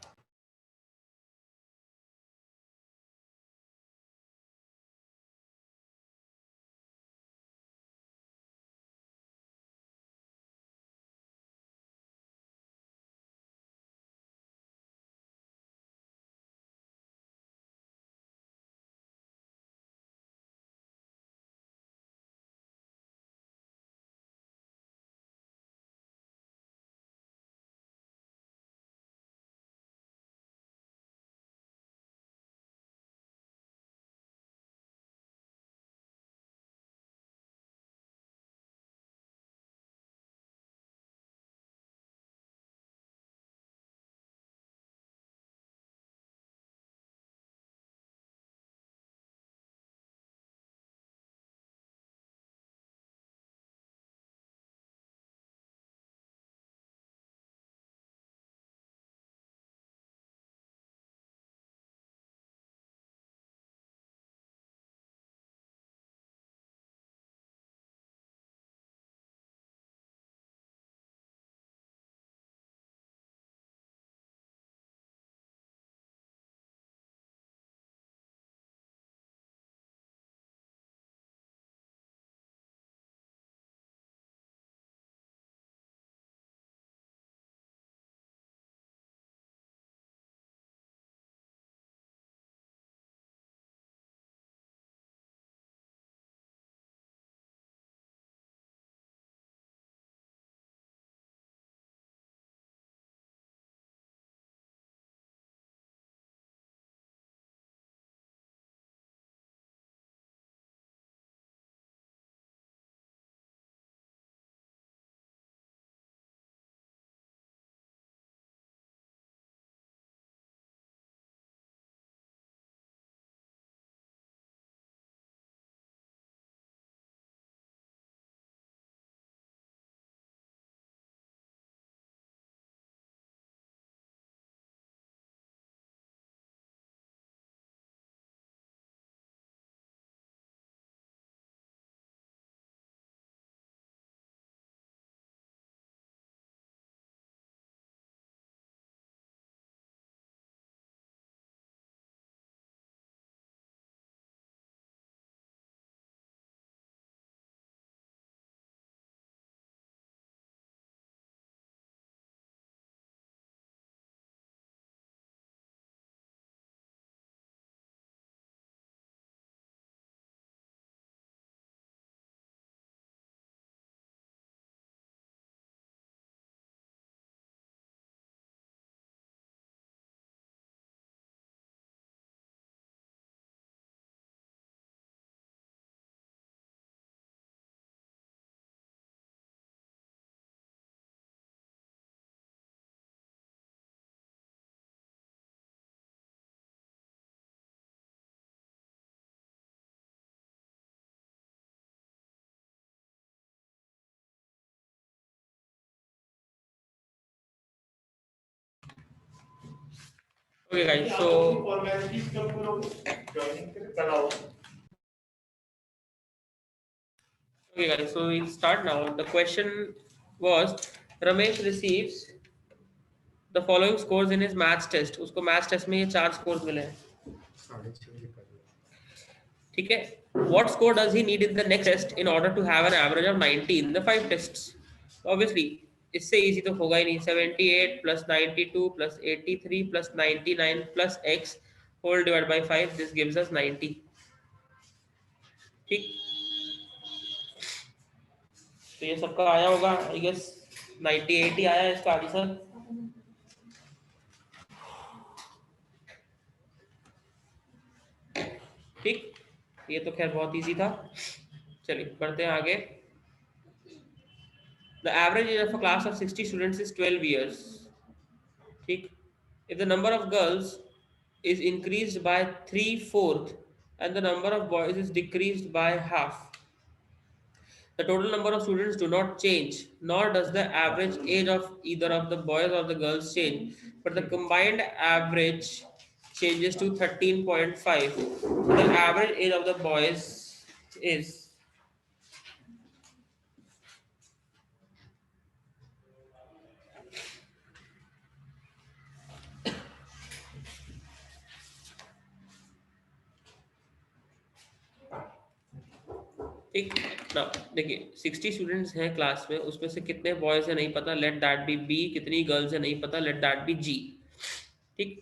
Okay, guys. So okay, guys. So we'll start now. The question was Ramesh receives the following scores in his maths test. उसको maths test में ये 4 scores मिले हैं. ठीक है. What score does he need in the next test in order to have an average of 90 in the 5 tests? Obviously, इससे easy तो होगा ही नहीं. 78 plus 92 plus 83 plus 99 plus x whole divided by 5. This gives us 90. ठीक. तो ये सबका आया होगा. I guess 98 ही आया है इसका आंसर. ठीक. ये तो खैर बहुत इजी था. चलिए बढ़ते हैं आगे. The average age of a class of 60 students is 12 years. ठीक. If the number of girls is increased by 3/4 and the number of boys is decreased by half, the total number of students do not change, nor does the average age of either of the boys or the girls change, but the combined average changes to 13.5. The average age of the boys is ठीक ना। देखिए 60 स्टूडेंट्स हैं क्लास में, उसमें से कितने बॉयज है नहीं पता, लेट दैट बी बी। कितनी गर्ल्स है नहीं पता, लेट दैट बी जी। ठीक,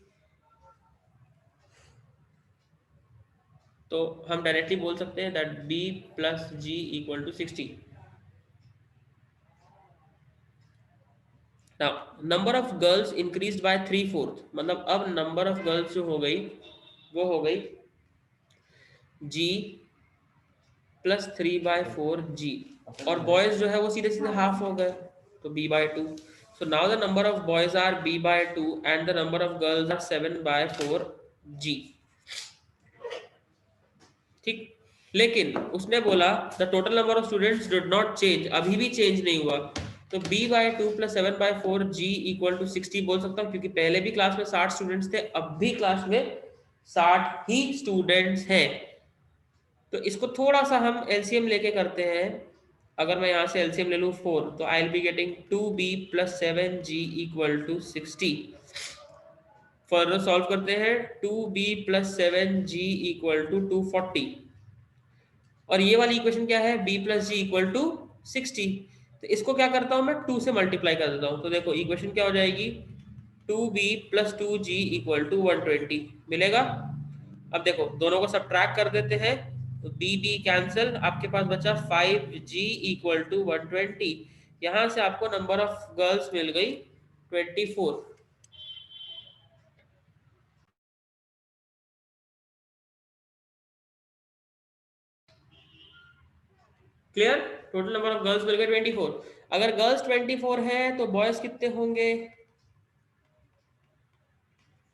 तो हम डायरेक्टली बोल सकते हैं that B plus ji equal to 60। Now number of girls increase by 3/4, मतलब अब नंबर ऑफ गर्ल्स जो हो गई वो हो गई जी प्लस 3/4 जी, और बॉयज जो है वो सीधे सीधे हाफ हो गए, तो b/2। So now the number of boys are b/2 and the number of girls are 7/4 G. ठीक, लेकिन उसने बोला the total number of students did not change, अभी भी चेंज नहीं हुआ। तो b/2 plus 7/4 g equal to 60 बोल सकता हूँ, क्योंकि पहले भी क्लास में 60 स्टूडेंट्स थे, अब भी क्लास में 60 ही स्टूडेंट्स हैं। तो इसको थोड़ा सा हम एलसीएम लेके करते हैं। अगर मैं यहाँ से एलसीएम ले लूँ 4, तो I will be getting 2b plus 7g equal to 60। Further solve करते हैं, 2b plus 7g equal to 240। और ये वाली इक्वेशन क्या है, b plus ji equal to 60। तो इसको क्या करता हूँ मैं, 2 से मल्टीप्लाई कर देता हूँ। तो देखो इक्वेशन क्या हो जाएगी, 2b plus 2g equal to 120 मिलेगा। अब देखो दोनों को सब्ट्रैक्ट कर देते हैं, तो बी बी कैंसिल, आपके पास बचा 5g इक्वल टू 120। यहाँ से आपको नंबर ऑफ गर्ल्स मिल गई 24। Clear, total number of girls मिल गए 24। अगर गर्ल्स 24 है तो बॉयज कितने होंगे,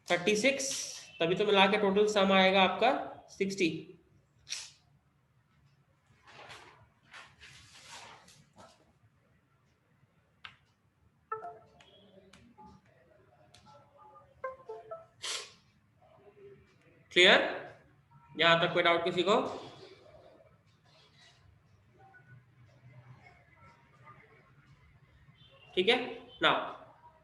36। तभी तो मिला के टोटल सम आएगा आपका 60। क्लियर, यहां तक कोई डाउट किसी को? ठीक है, now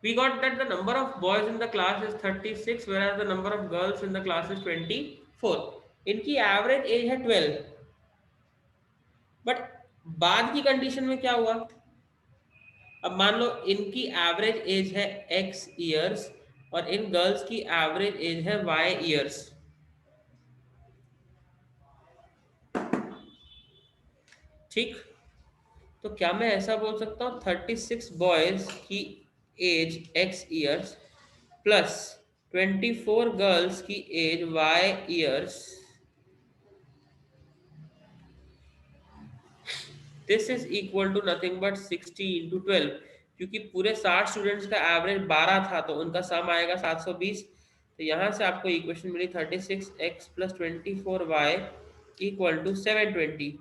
we got that the number of boys in the class is 36 whereas the number of girls in the class is 24। इनकी एवरेज एज है 12, बट बाद की कंडीशन में क्या हुआ, अब मान लो इनकी एवरेज एज है x ईयर्स और इन गर्ल्स की एवरेज एज है y ईयर्स। ठीक, तो क्या मैं ऐसा बोल सकता हूँ 36 बॉयज की age x years plus 24 girls की age y years, this is equal to nothing but 60 into 12। क्योंकि पूरे 60 स्टूडेंट्स का एवरेज 12 था, तो उनका सम आएगा 720। तो यहाँ से आपको इक्वेशन मिली 36x plus 24y equal to 720।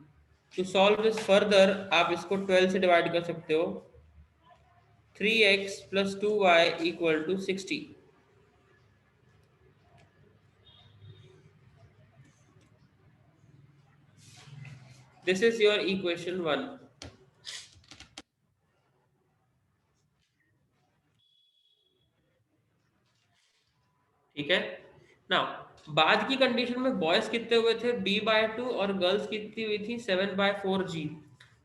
To solve this further आप इसको 12 से डिवाइड कर सकते हो, 3x plus 2y equal to 60। This is your equation 1। ठीक है, नाउ बाद की कंडीशन में बॉयज कितने हुए थे b/2 और गर्ल्स कितनी हुई थी 7/4g।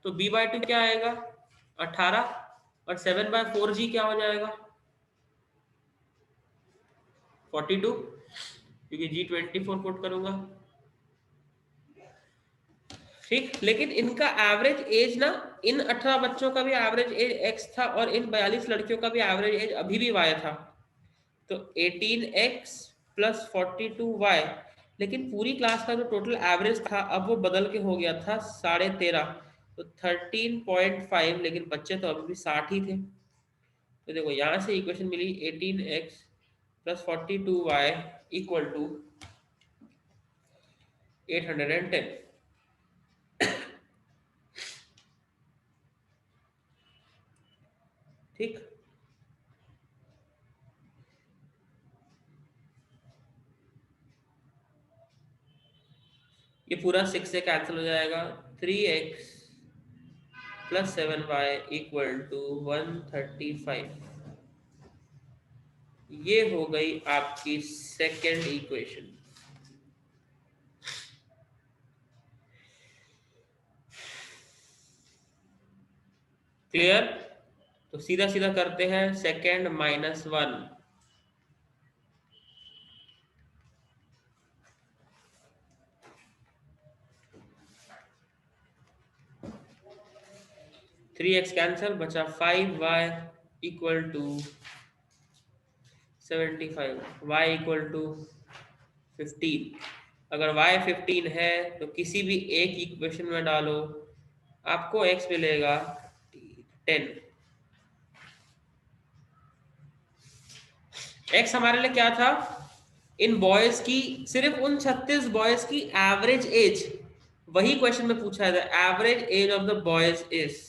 तो b/2 क्या आएगा 18 और 7/4g क्या हो जाएगा 42, क्योंकि g 24 पुट करूंगा। ठीक, लेकिन इनका एवरेज एज ना, इन 18 बच्चों का भी एवरेज एज x था और इन 42 लड़कियों का भी एवरेज एज अभी भी y था। तो 18x प्लस 42y, लेकिन पूरी क्लास का जो टोटल एवरेज था अब वो बदल के हो गया था 13.5, तो 13.5, लेकिन बच्चे तो अभी भी 60 ही थे। तो देखो यहाँ से इक्वेशन मिली 18x plus 42y equal to 810। ठीक, पूरा 6 से कैंसिल हो जाएगा। 3x plus 7y equal to 135। ये हो गई आपकी सेकेंड इक्वेशन। क्लियर? तो सीधा सीधा करते हैं, सेकेंड -1, 3x कैंसिल, बचा 5y equal to 75, y equal to 15। अगर y 15 है तो किसी भी एक इक्वेशन में डालो, आपको x मिलेगा 10। x हमारे लिए क्या था? इन बॉयज की, सिर्फ उन 36 बॉयज की एवरेज एज, वही क्वेश्चन में पूछा था, average age of the boys is.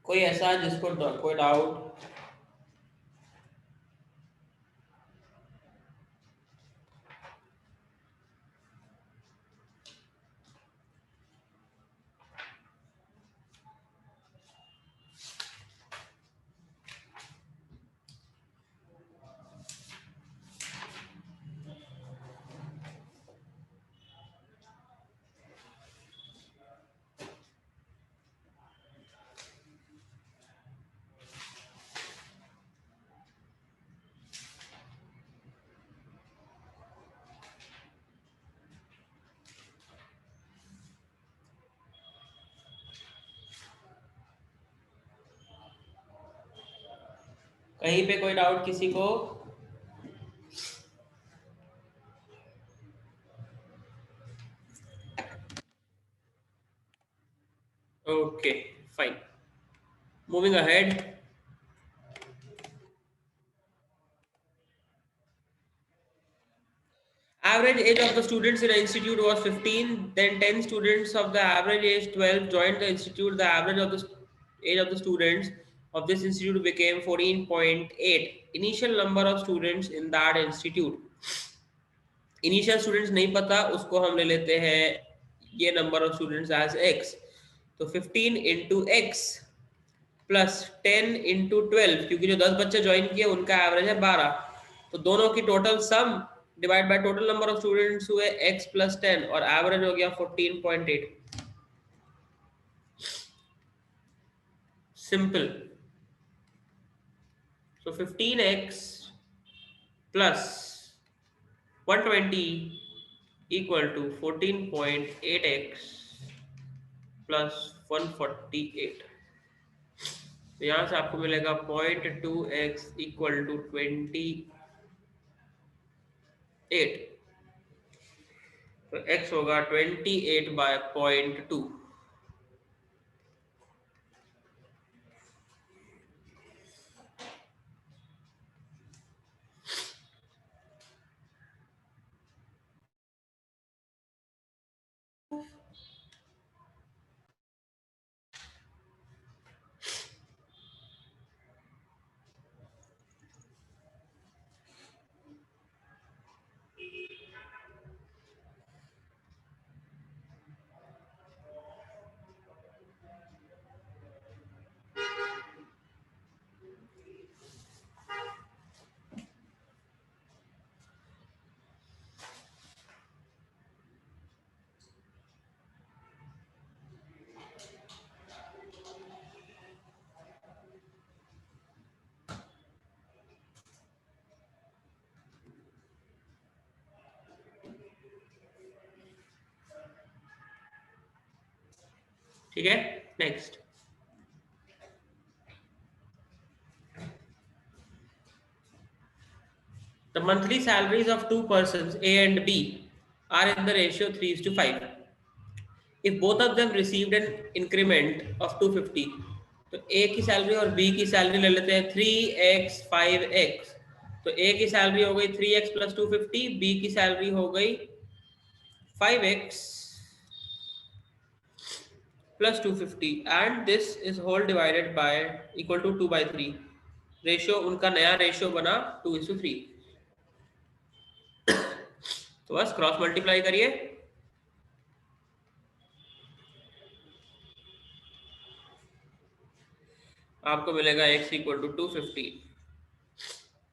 कोई ऐसा जिसको कोई डाउट? कहीं पे कोई डाउट किसी को? Okay, fine, moving ahead. Average age of the students in the institute was 15. Then 10 students of the average age 12 joined the institute. The average of the age of the students of this institute became 14.8. Initial number of students in that institute. Initial students नहीं पता, उसको हम ले लेते हैं ये number of students as x. तो 15 into x प्लस 10 इंटू 12, क्योंकि जो 10 बच्चे ज्वाइन किए उनका एवरेज है 12, तो दोनों की total sum divide by total number of students हुए x प्लस 10 और एवरेज हो गया 14.8। Simple. So 15x plus 120 equal to 14.8x plus 148। तो यहाँ से आपको मिलेगा 0.2x इक्वल टू 28। तो x होगा 28/0.2। ठीक है, next. The monthly salaries of two persons A and B are in the ratio 3:5. If both of them received an increment of 250, तो A की सैलरी और B की सैलरी ले लेते हैं 3x 5x। तो A की सैलरी हो गई 3x plus 250, B की सैलरी हो गई 5x plus 250, and this is whole divided by equal to 2/3। Ratio उनका नया रेशियो बना 2:3। तो बस क्रॉस मल्टीप्लाई करिए, आपको मिलेगा x इक्वल टू 250।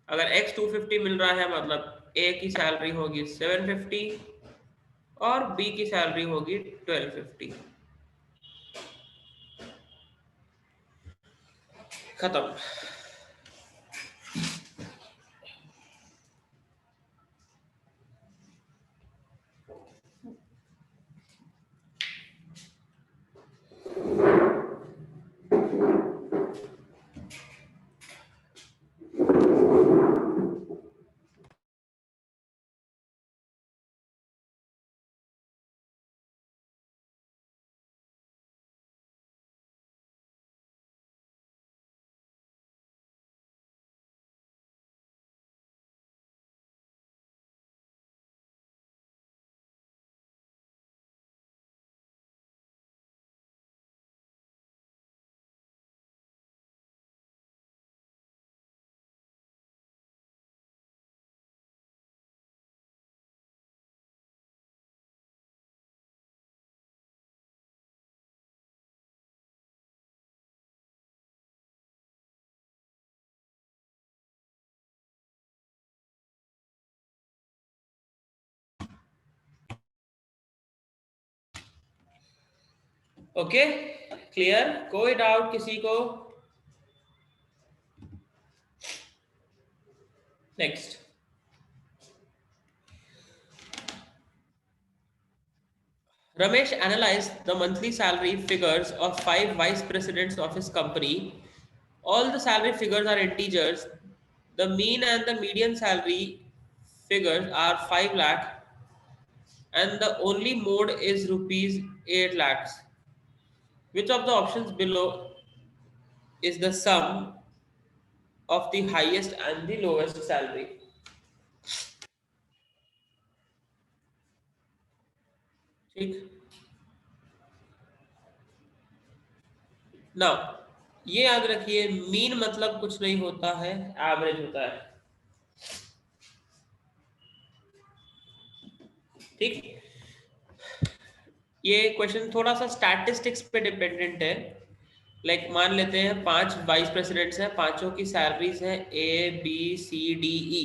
अगर x 250 मिल रहा है मतलब A की सैलरी होगी 750 और B की सैलरी होगी 1250। खत्म। Okay, clear? कोई डाउट किसी को? Next. Ramesh analyzed the monthly salary figures of 5 vice presidents of his company. All the salary figures are integers. The mean and the median salary figures are 5 lakh and the only mode is rupees 8 lakhs. Which of the options below is the sum of the highest and the lowest salary? ठीक, नाउ ये याद रखिए, मीन मतलब कुछ नहीं होता है, एवरेज होता है। ठीक, ये क्वेश्चन थोड़ा सा स्टैटिस्टिक्स पे डिपेंडेंट है। लाइक मान लेते हैं 5 वाइस प्रेसिडेंट्स हैं, पांचों की सैलरीज हैं A B C D E।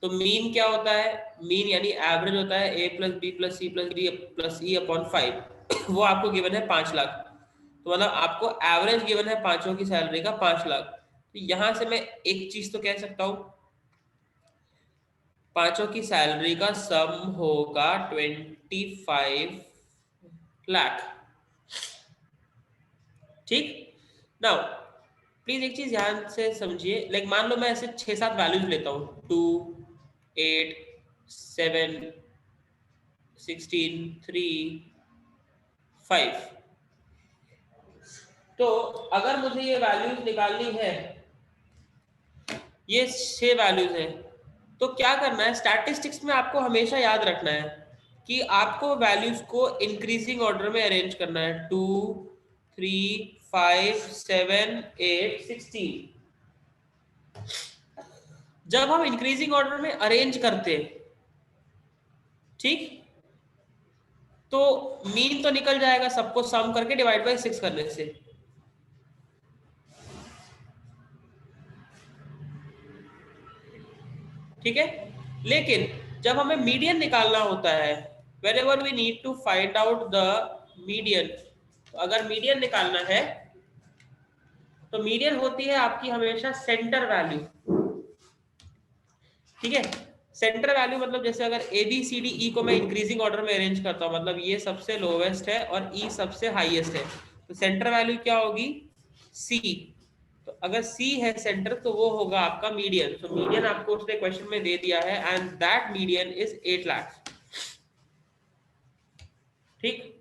तो मीन क्या होता है? मीन यानी एवरेज होता है A + B + C + D + E/5। वो आपको गिवन है 5 लाख। तो मतलब आपको एवरेज गिवन है पांचों की सैलरी का 5 लाख। तो यहां से मैं एक चीज तो कह सकता हूं, पांचों की सैलरी का सम होगा 25 लाख। ठीक, नाउ प्लीज एक चीज ध्यान से समझिए। लाइक मान लो मैं ऐसे 6-7 वैल्यूज लेता हूँ, 2 8 7 16 3 5। तो अगर मुझे ये वैल्यूज निकालनी है, ये 6 वैल्यूज हैं, तो क्या करना है? स्टैटिस्टिक्स में आपको हमेशा याद रखना है कि आपको वैल्यूज को इंक्रीजिंग ऑर्डर में अरेंज करना है। 2 3 5 7 8 16। जब हम इंक्रीजिंग ऑर्डर में अरेंज करते हैं, ठीक, तो मीन तो निकल जाएगा सबको सम करके डिवाइड बाय 6 करने से। ठीक है, लेकिन जब हमें मीडियन निकालना होता है, whenever we need to find out the median, तो अगर मीडियन निकालना है तो मीडियन होती है आपकी हमेशा सेंटर वैल्यू। ठीक है, सेंटर वैल्यू मतलब जैसे अगर ए बी सी डी ई को मैं इंक्रीजिंग ऑर्डर में अरेंज करता हूँ, मतलब ये सबसे लोवेस्ट है और ई सबसे हाईएस्ट है, तो सेंटर वैल्यू क्या होगी, सी। तो अगर सी है सेंटर तो वो होगा आपका मीडियन। तो मीडियन आपको उसने क्वेश्चन में दे दिया है and that median is 8 lakh. ठीक,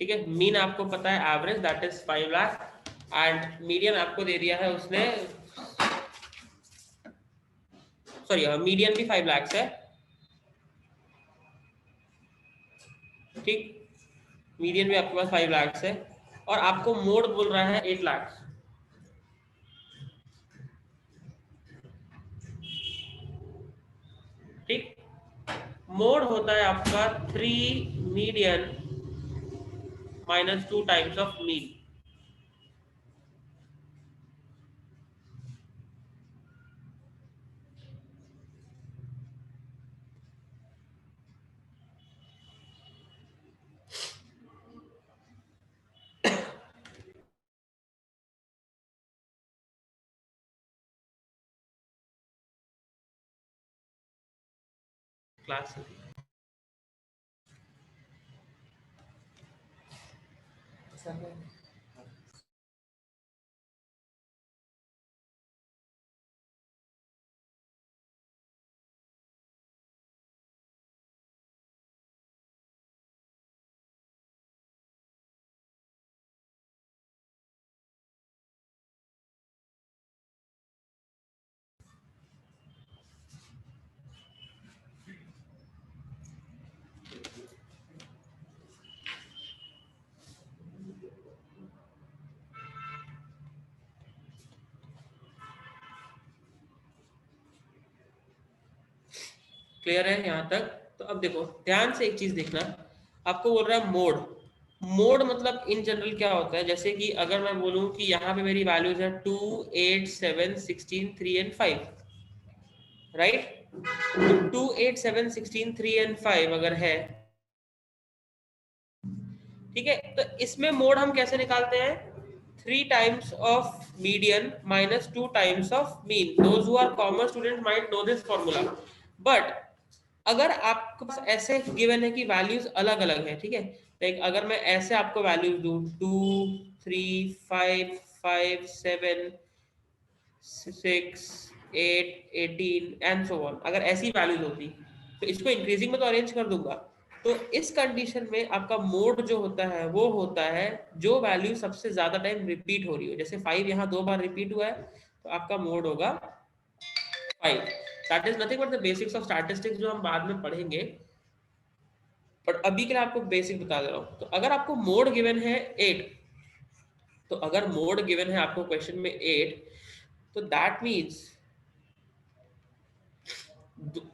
ठीक है। मीन आपको पता है average that is 5 lakh and median आपको दे दिया है उसने, सॉरी मीडियन भी 5 लाख है। ठीक, मीडियन भी आपके पास 5 लाख है और आपको मोड बोल रहा है 8 लाख। ठीक, मोड होता है आपका 3 median -2 times of mean. Class clear है यहाँ तक? तो अब देखो ध्यान से एक चीज देखना, आपको बोल रहा है मोड। मोड मतलब इन जनरल क्या होता है, जैसे कि अगर मैं बोलूँ कि यहाँ पे मेरी वैल्यूज है 2, 8, 7, 16, 3 एंड 5, राइट? 2, 8, 7, 16, 3 एंड 5 अगर है, ठीक है, तो इसमें मोड हम कैसे निकालते हैं, 3 times of median -2 times of mean. Those who are common student might know this formula, but अगर आपके पास ऐसे गिवन है कि वैल्यूज अलग अलग है, ठीक है, लाइक अगर मैं ऐसे आपको वैल्यूज दूं 2, 3, 5, 5, 7, 6, 8, 18 एंड सो ऑन, अगर ऐसी वैल्यूज होती तो इसको इंक्रीजिंग में तो अरेंज कर दूंगा। तो इस कंडीशन में आपका मोड जो होता है वो होता है जो वैल्यू सबसे ज्यादा टाइम रिपीट हो रही हो, जैसे 5 यहाँ 2 बार रिपीट हुआ है तो आपका मोड होगा 5। That is nothing but the basics of statistics जो हम बाद में पढ़ेंगे, बट अभी के लिए आपको बेसिक बता दे रहा हूँ। तो अगर आपको मोड गिवन है 8, तो अगर मोड गिवन है आपको क्वेश्चन में 8, तो दैट मीन्स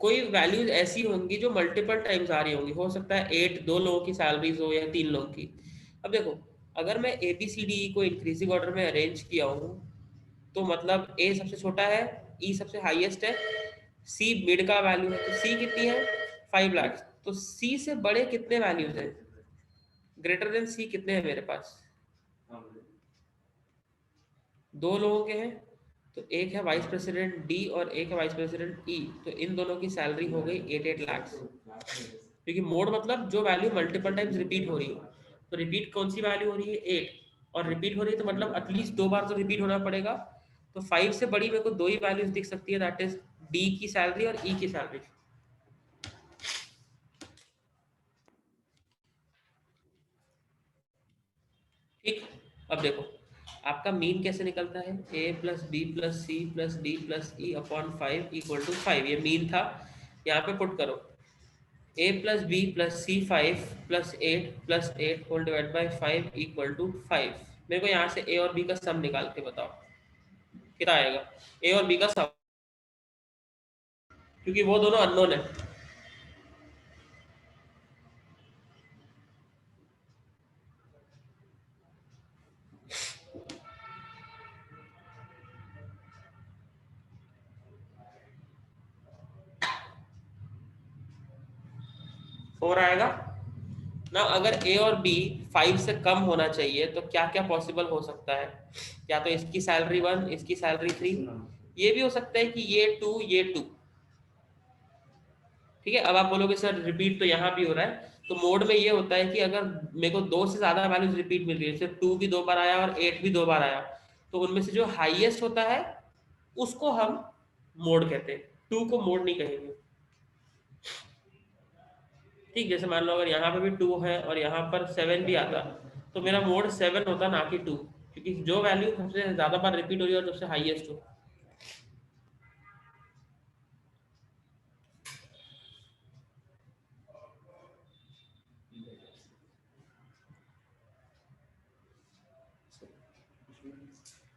कोई वैल्यूज ऐसी होंगी जो मल्टीपल टाइम्स आ रही होंगी। हो सकता है 8 दो लोगों की सैलरीज हो या 3 लोगों की। अब देखो अगर मैं ए बी सी डी को इंक्रीजिंग ऑर्डर में अरेंज किया हूँ तो मतलब ए सबसे छोटा है, ई सबसे हाईएस्ट है, सी मिड का वैल्यू है, तो सी कितनी है 5 लाख। तो सी से बड़े कितने वैल्यूज हैं, ग्रेटर देन सी कितने हैं मेरे पास, 2 लोगों के हैं। तो एक है वाइस प्रेसिडेंट डी और एक है वाइस प्रेसिडेंट ई, तो इन दोनों की सैलरी हो गई 8 लाख। क्योंकि मोड मतलब जो वैल्यू मल्टीपल टाइम्स रिपीट हो रही हो, तो रिपीट कौन सी वैल्यू हो रही है 8, और रिपीट हो रही है तो मतलब एटलीस्ट 2 बार तो रिपीट होना पड़ेगा। तो 5 से बड़ी मेरे को 2 ही वैल्यूज दिख सकती है, दैट इज डी की सैलरी और ई की सैलरी। ठीक, अब देखो आपका मीन कैसे निकलता है, A plus B plus C plus D plus E upon 5 equal to 5, ये मीन था। यहाँ पे पुट करो A plus B plus C 5 plus 8 whole divide by 5 equal to 5। मेरे को यहाँ से ए और बी का सम निकाल के बताओ कितना आएगा, ए और बी का सम, क्योंकि वो दोनों अननोन है। 4 आएगा ना। अगर ए और बी 5 से कम होना चाहिए तो क्या क्या पॉसिबल हो सकता है? या तो इसकी सैलरी 1, इसकी सैलरी 3, ये भी हो सकता है कि ये 2, ये 2। ठीक है, अब आप बोलोगे सर रिपीट तो यहाँ भी हो रहा है। तो मोड में ये होता है कि अगर मेरे को 2 से ज्यादा वैल्यूज रिपीट मिल रही है, जैसे 2 भी 2 बार आया और 8 भी 2 बार आया, तो उनमें से जो हाईएस्ट होता है उसको हम मोड कहते हैं, 2 को मोड नहीं कहेंगे। ठीक, जैसे मान लो अगर यहाँ पे भी 2 है और यहाँ पर 7 भी आता, तो मेरा मोड 7 होता ना कि 2, क्योंकि जो वैल्यू सबसे ज्यादा बार रिपीट हो रही है और सबसे हाईएस्ट हो।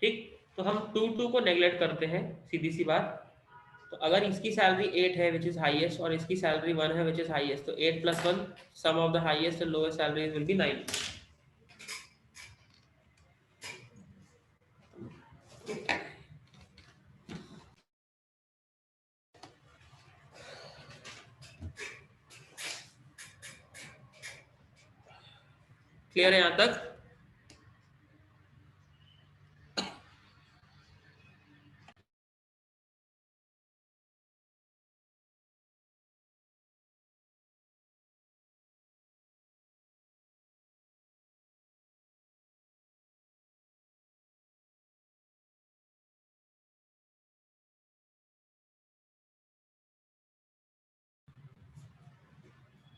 ठीक, तो हम 2 को नेग्लेक्ट करते हैं, सीधी सी बात। तो अगर इसकी सैलरी 8 है विच इज हाईएस्ट और इसकी सैलरी 1 है विच इज हाईएस्ट, तो 8 + 1 sum of the highest and lowest salaries will be 9। Clear है यहाँ तक?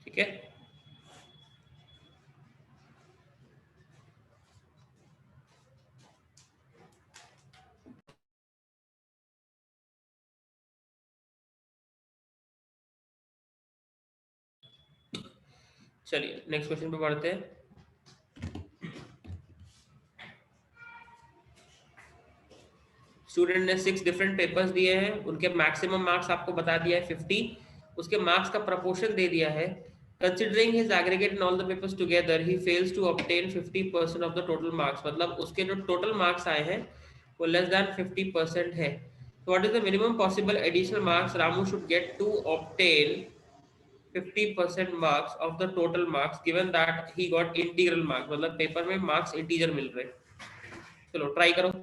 ठीक है, चलिए नेक्स्ट क्वेश्चन पे बढ़ते हैं। स्टूडेंट ने 6 डिफरेंट पेपर्स दिए हैं, उनके मैक्सिमम मार्क्स आपको बता दिया है 50, उसके मार्क्स का प्रपोर्शन दे दिया है। Considering his aggregate in all the papers together he fails to obtain 50% of the total marks, मतलब उसके जो टोटल मार्क्स आए हैं वो लेस देन 50% है। तो what is the minimum possible additional marks Ramu should get to obtain 50% marks of the total marks given that he got integral marks, मतलब पेपर में मार्क्स इंटीजर मिल रहे हैं। चलो ट्राई करो।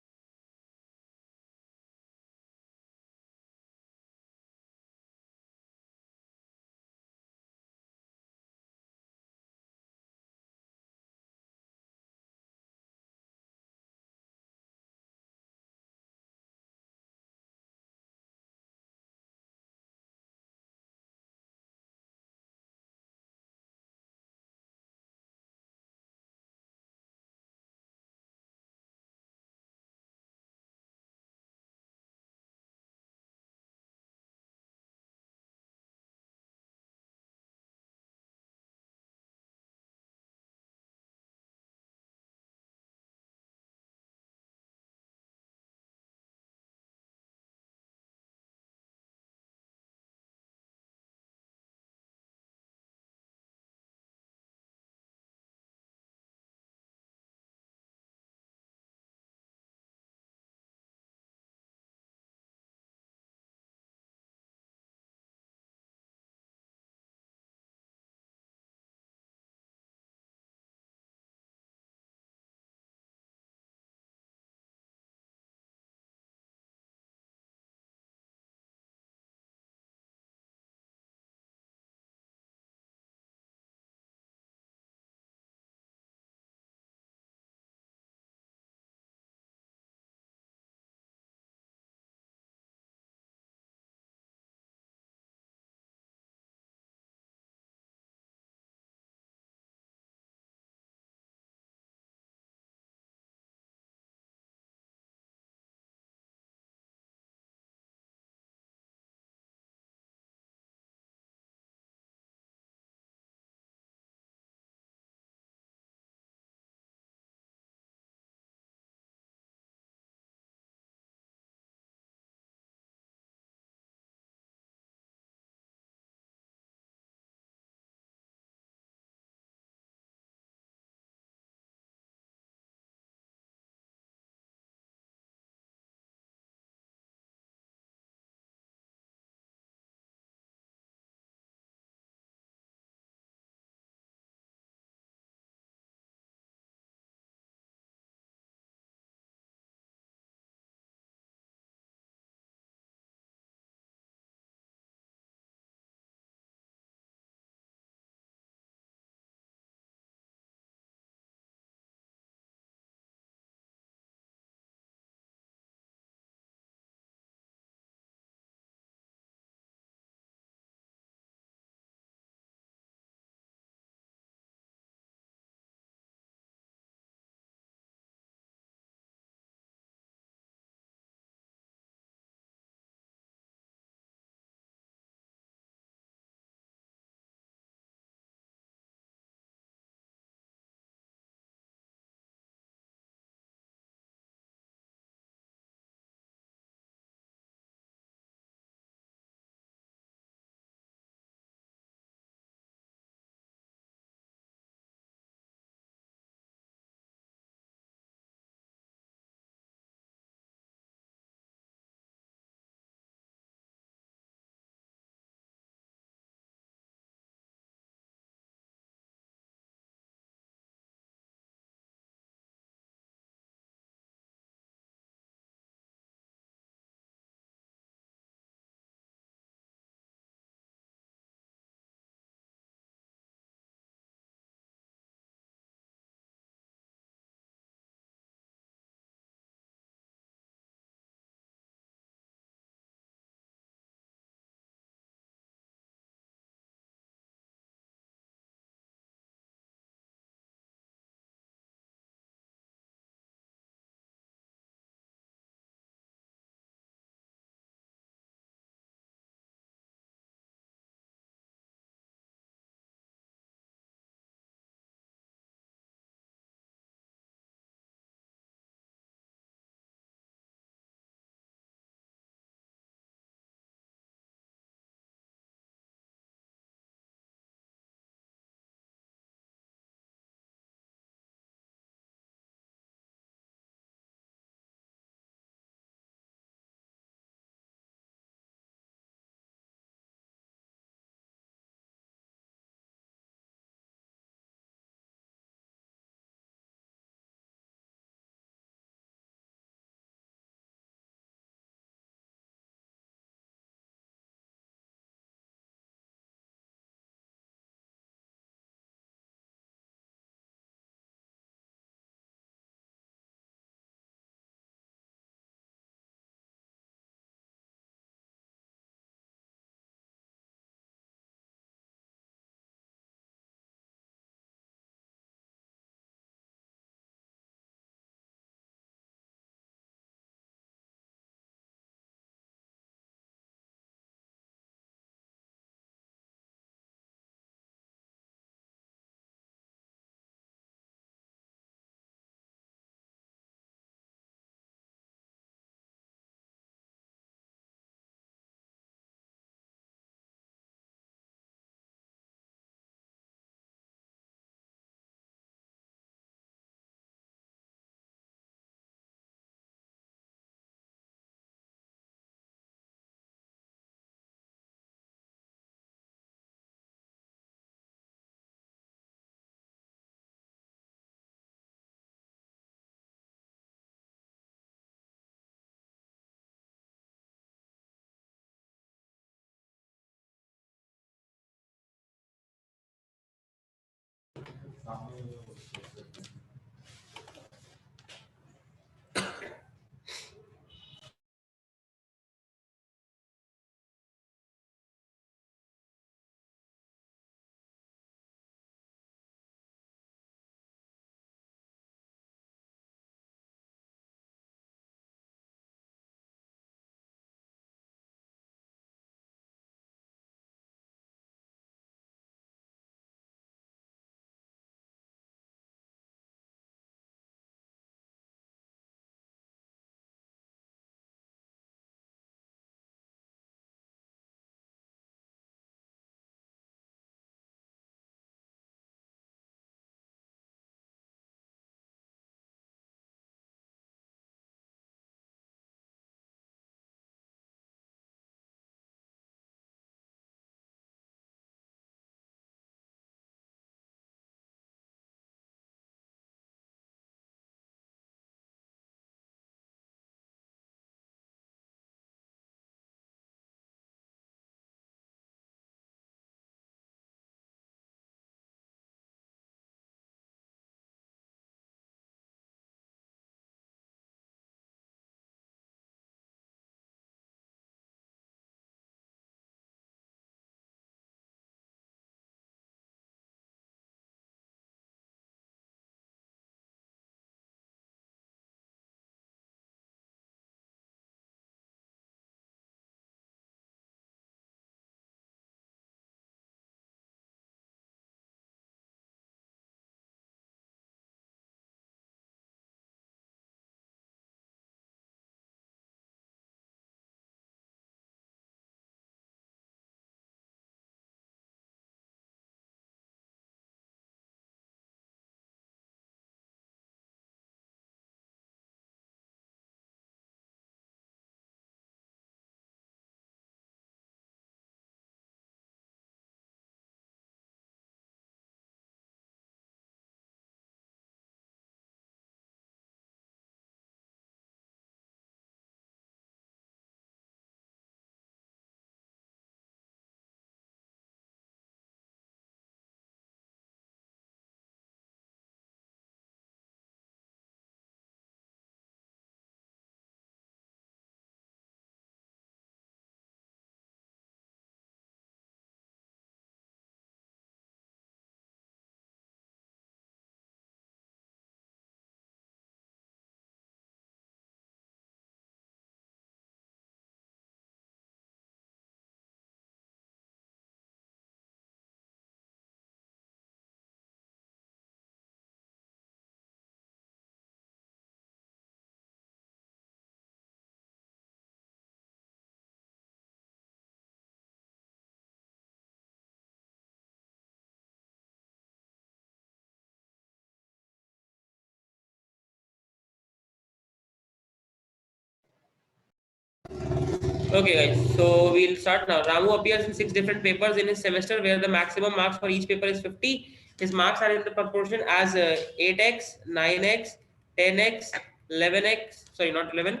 Okay, guys. So we'll start now. Ramu appears in 6 different papers in his semester, where the maximum marks for each paper is 50. His marks are in the proportion as 8x, 9x, 10x, 11x. Sorry, not 11.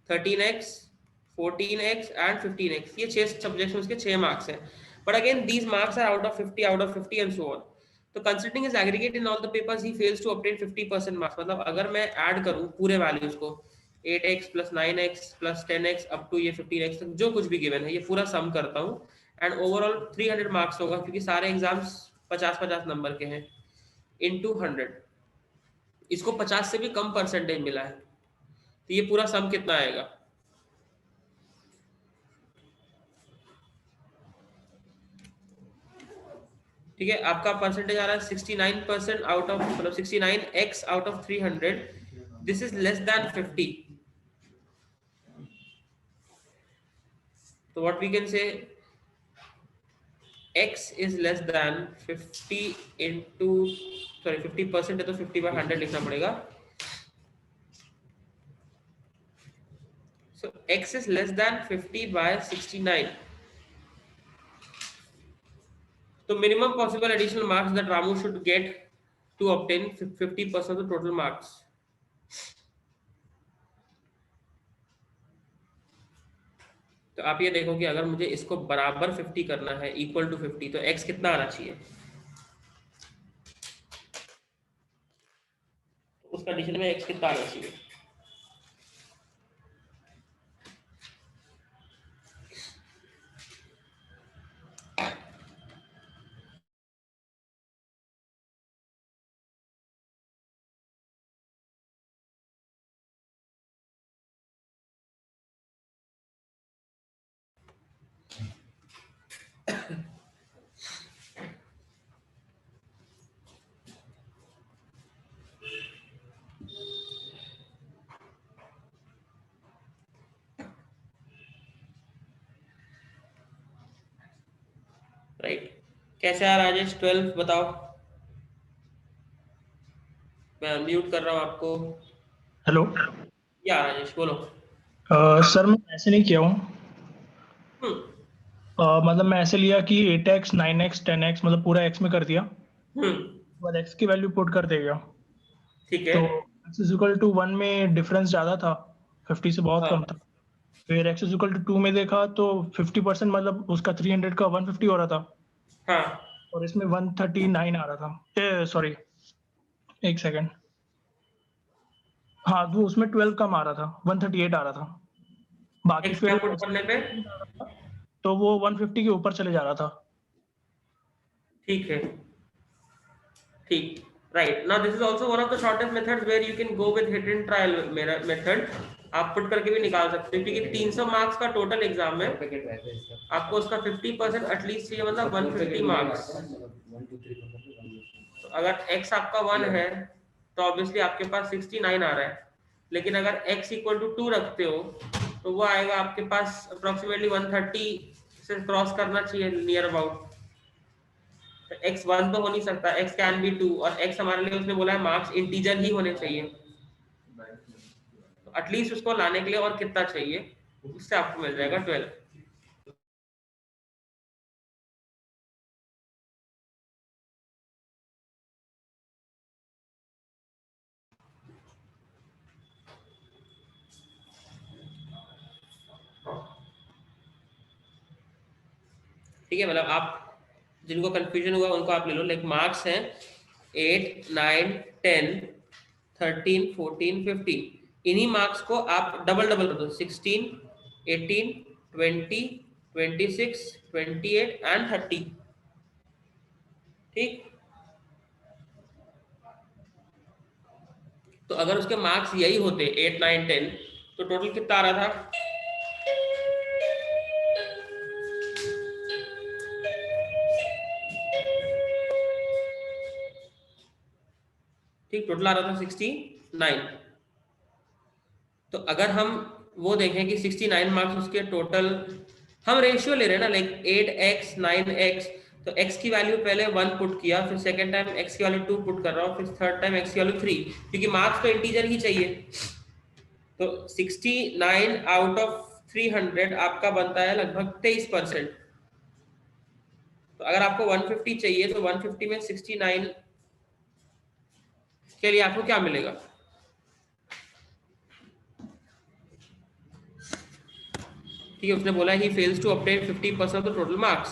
13x, 14x and 15x. ये 6 सब्जेक्ट्स में उसके 6 मार्क्स हैं. But again, these marks are out of 50 and so on. तो considering his aggregate in all the papers, he fails to obtain 50% marks. मतलब अगर मैं ऐड करूँ पूरे वैल्यूज को 8x plus 9x plus 10x up to ये 15x तक जो कुछ भी गिवन है ये पूरा सम करता हूँ एंड ओवरऑल 300 मार्क्स होगा क्योंकि सारे एग्जाम्स 50-50 नंबर के हैं इनटू 100. इसको 50 से भी कम परसेंटेज मिला है तो ये पूरा सम कितना आएगा. ठीक है, आपका परसेंटेज आ रहा है 69% आउट ऑफ मतलब 69x out of 300. This is less than 50. तो what we can say x is less than 50 into sorry 50% है तो 50/100 लिखना पड़ेगा. So x is less than 50/69. So minimum possible additional marks that Ramu should get to obtain 50% of the total marks. तो आप ये देखो कि अगर मुझे इसको बराबर 50 करना है इक्वल टू 50 तो x कितना आना चाहिए. उस कंडीशन में x कितना आना चाहिए। राइट, कैसे आ राजेश 12 बताओ, मैं अनम्यूट कर रहा हूँ आपको। हेलो या राजेश बोलो। सर, मैं ऐसे नहीं किया हूँ। हम्म मतलब मैं ऐसे लिया कि 8x 9x 10x मतलब पूरा x में कर दिया, हम्म बाद x की वैल्यू पुट कर देगा। ठीक है। तो x इज इक्वल टू 1 में डिफरेंस ज़्यादा था, 50 से बहुत हाँ कम था। फिर x इज इक्वल टू 2 में देखा तो 50% मतलब उसका 300 का 150 हो रहा था, हाँ और इसमें 139 आ रहा था। सॉरी, एक सेकेंड। हाँ, वो उसमें 12 कम आ रहा था, 138 आ रहा था। बाकी x क्या फिर पुट x करने पे। तो वो 150 के ऊपर चले जा रहा था। ठीक है, ठीक, right. Now this is also one of the shortest methods where you can go with hit and trial method. आप पुट करके भी निकाल सकते हो, क्योंकि 300 मार्क्स का टोटल एग्जाम है, आपको उसका 50% एटलीस्ट चाहिए, मतलब 150 मार्क्स। तो अगर x आपका 1 है तो ऑब्वियसली आपके पास 69 आ रहा है, लेकिन अगर x इक्वल टू 2 रखते हो तो वो आएगा आपके पास अप्रोक्सीमेटली 130 से क्रॉस करना चाहिए नियर अबाउट। x 1 तो हो नहीं सकता, x कैन बी 2, और x हमारे लिए उसने बोला है मार्क्स इंटीजर ही होने चाहिए, तो एटलीस्ट उसको लाने के लिए और कितना चाहिए, उससे आपको मिल जाएगा 12। ठीक है, मतलब आप जिनको कंफ्यूजन हुआ उनको आप ले लो, लाइक मार्क्स हैं 8 9 10 13 14 15, इन्हीं मार्क्स को आप डबल डबल कर दो, 16 18 20 26 28 एंड 30। ठीक, तो अगर उसके मार्क्स यही होते 8 9 10 तो टोटल कितना आ रहा था, ठीक, टोटल आ रहा था 69। तो अगर हम वो देखें कि 69 मार्क्स उसके टोटल, हम रेशियो ले रहे हैं ना, लाइक 8x 9x, तो x की वैल्यू पहले 1 पुट किया, फिर सेकंड टाइम x की वैल्यू 2 पुट कर रहा हूँ, फिर थर्ड टाइम x की वैल्यू 3, क्योंकि मार्क्स तो इंटीजर ही चाहिए। तो 69 आउट ऑफ 300 आपका बनता है लगभग 23%। तो अगर आपको 150 चाहिए तो 150 में 69 के लिए आपको क्या मिलेगा, ठीक है, उसने बोला he fails to obtain 50% of the total marks.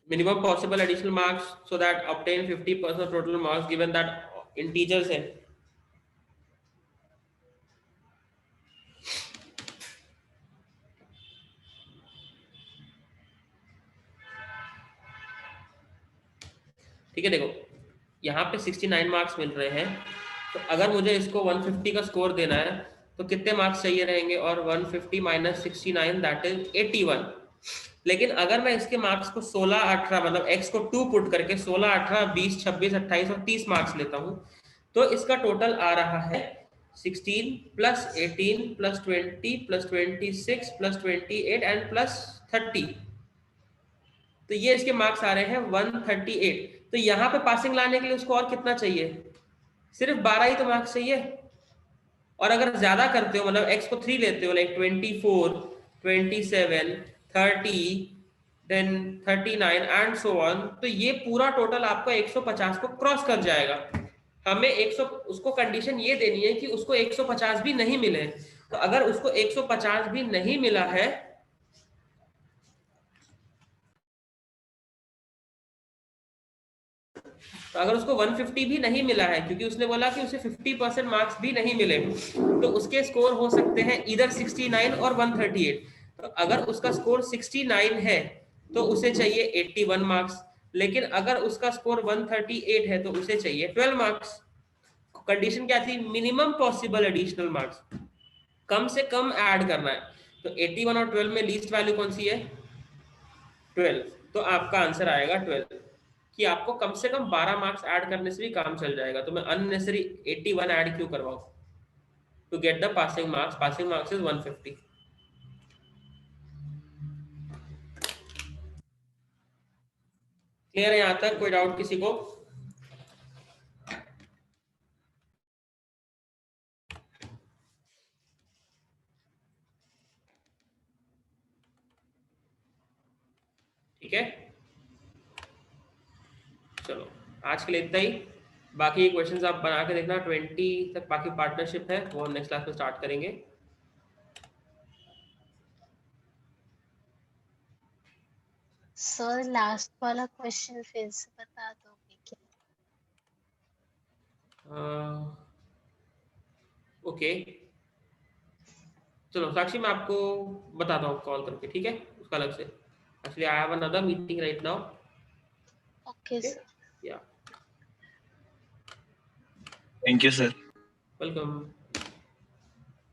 minimum possible additional marks so that obtain 50% of total marks given that integers है। ठीक है, देखो यहाँ पे 69 मार्क्स मिल रहे हैं, तो अगर मुझे इसको 150 का स्कोर देना है तो कितने मार्क्स चाहिए रहेंगे, और 150 माइनस 69 दैट इज 81। लेकिन अगर मैं इसके मार्क्स को 16 18 मतलब x को 2 पुट करके 16 18 20 26 28 और 30 मार्क्स लेता हूँ, तो इसका टोटल आ रहा है 16 plus 18 plus 20 plus 26 plus 28 and plus 30, तो ये इसके मार्क्स आ रहे हैं 138। तो यहाँ पे पासिंग लाने के लिए उसको और कितना चाहिए, सिर्फ 12 ही तो मार्क्स चाहिए। और अगर ज्यादा करते हो, मतलब x को 3 लेते हो, like 24 27 30 then 39 and so on, तो ये पूरा टोटल आपका 150 को क्रॉस कर जाएगा। हमें 100, उसको कंडीशन ये देनी है कि उसको 150 भी नहीं मिले, तो अगर उसको 150 भी नहीं मिला है तो अगर उसको 150 भी नहीं मिला है, क्योंकि उसने बोला कि उसे 50% मार्क्स भी नहीं मिले, तो उसके स्कोर हो सकते हैं इधर 69 और 138। तो अगर उसका स्कोर 69 है तो उसे चाहिए 81 मार्क्स, लेकिन अगर उसका स्कोर 138 है तो उसे चाहिए 12 मार्क्स। कंडीशन क्या थी? मिनिमम पॉसिबल एडिशनल मार्क्स, कम से कम ऐड करना है। तो 81 और 12 में लीस्ट वैल्यू कौन सी है? 12। तो आपका आंसर आएगा 12, कि आपको कम से कम 12 मार्क्स ऐड करने से भी काम चल जाएगा। तो मैं अननेसेसरी 81 ऐड क्यों करवाऊं? To get the passing marks is 150। Clear है? यहां तक कोई डाउट किसी को? ठीक है, चलो आज के लिए इतना ही। बाकी क्वेश्चंस आप बना के देखना, 20 तक बाकी पार्टनरशिप है, वो हम नेक्स्ट क्लास में स्टार्ट करेंगे। सर लास्ट वाला क्वेश्चन फिर से बता दोगे क्या? ओके, चलो साक्षी मैं आपको बताता हूँ कॉल करके, ठीक है? उसका अलग से, actually I have another meeting right now. Okay okay, sir. या Thank you, sir. वेलकम।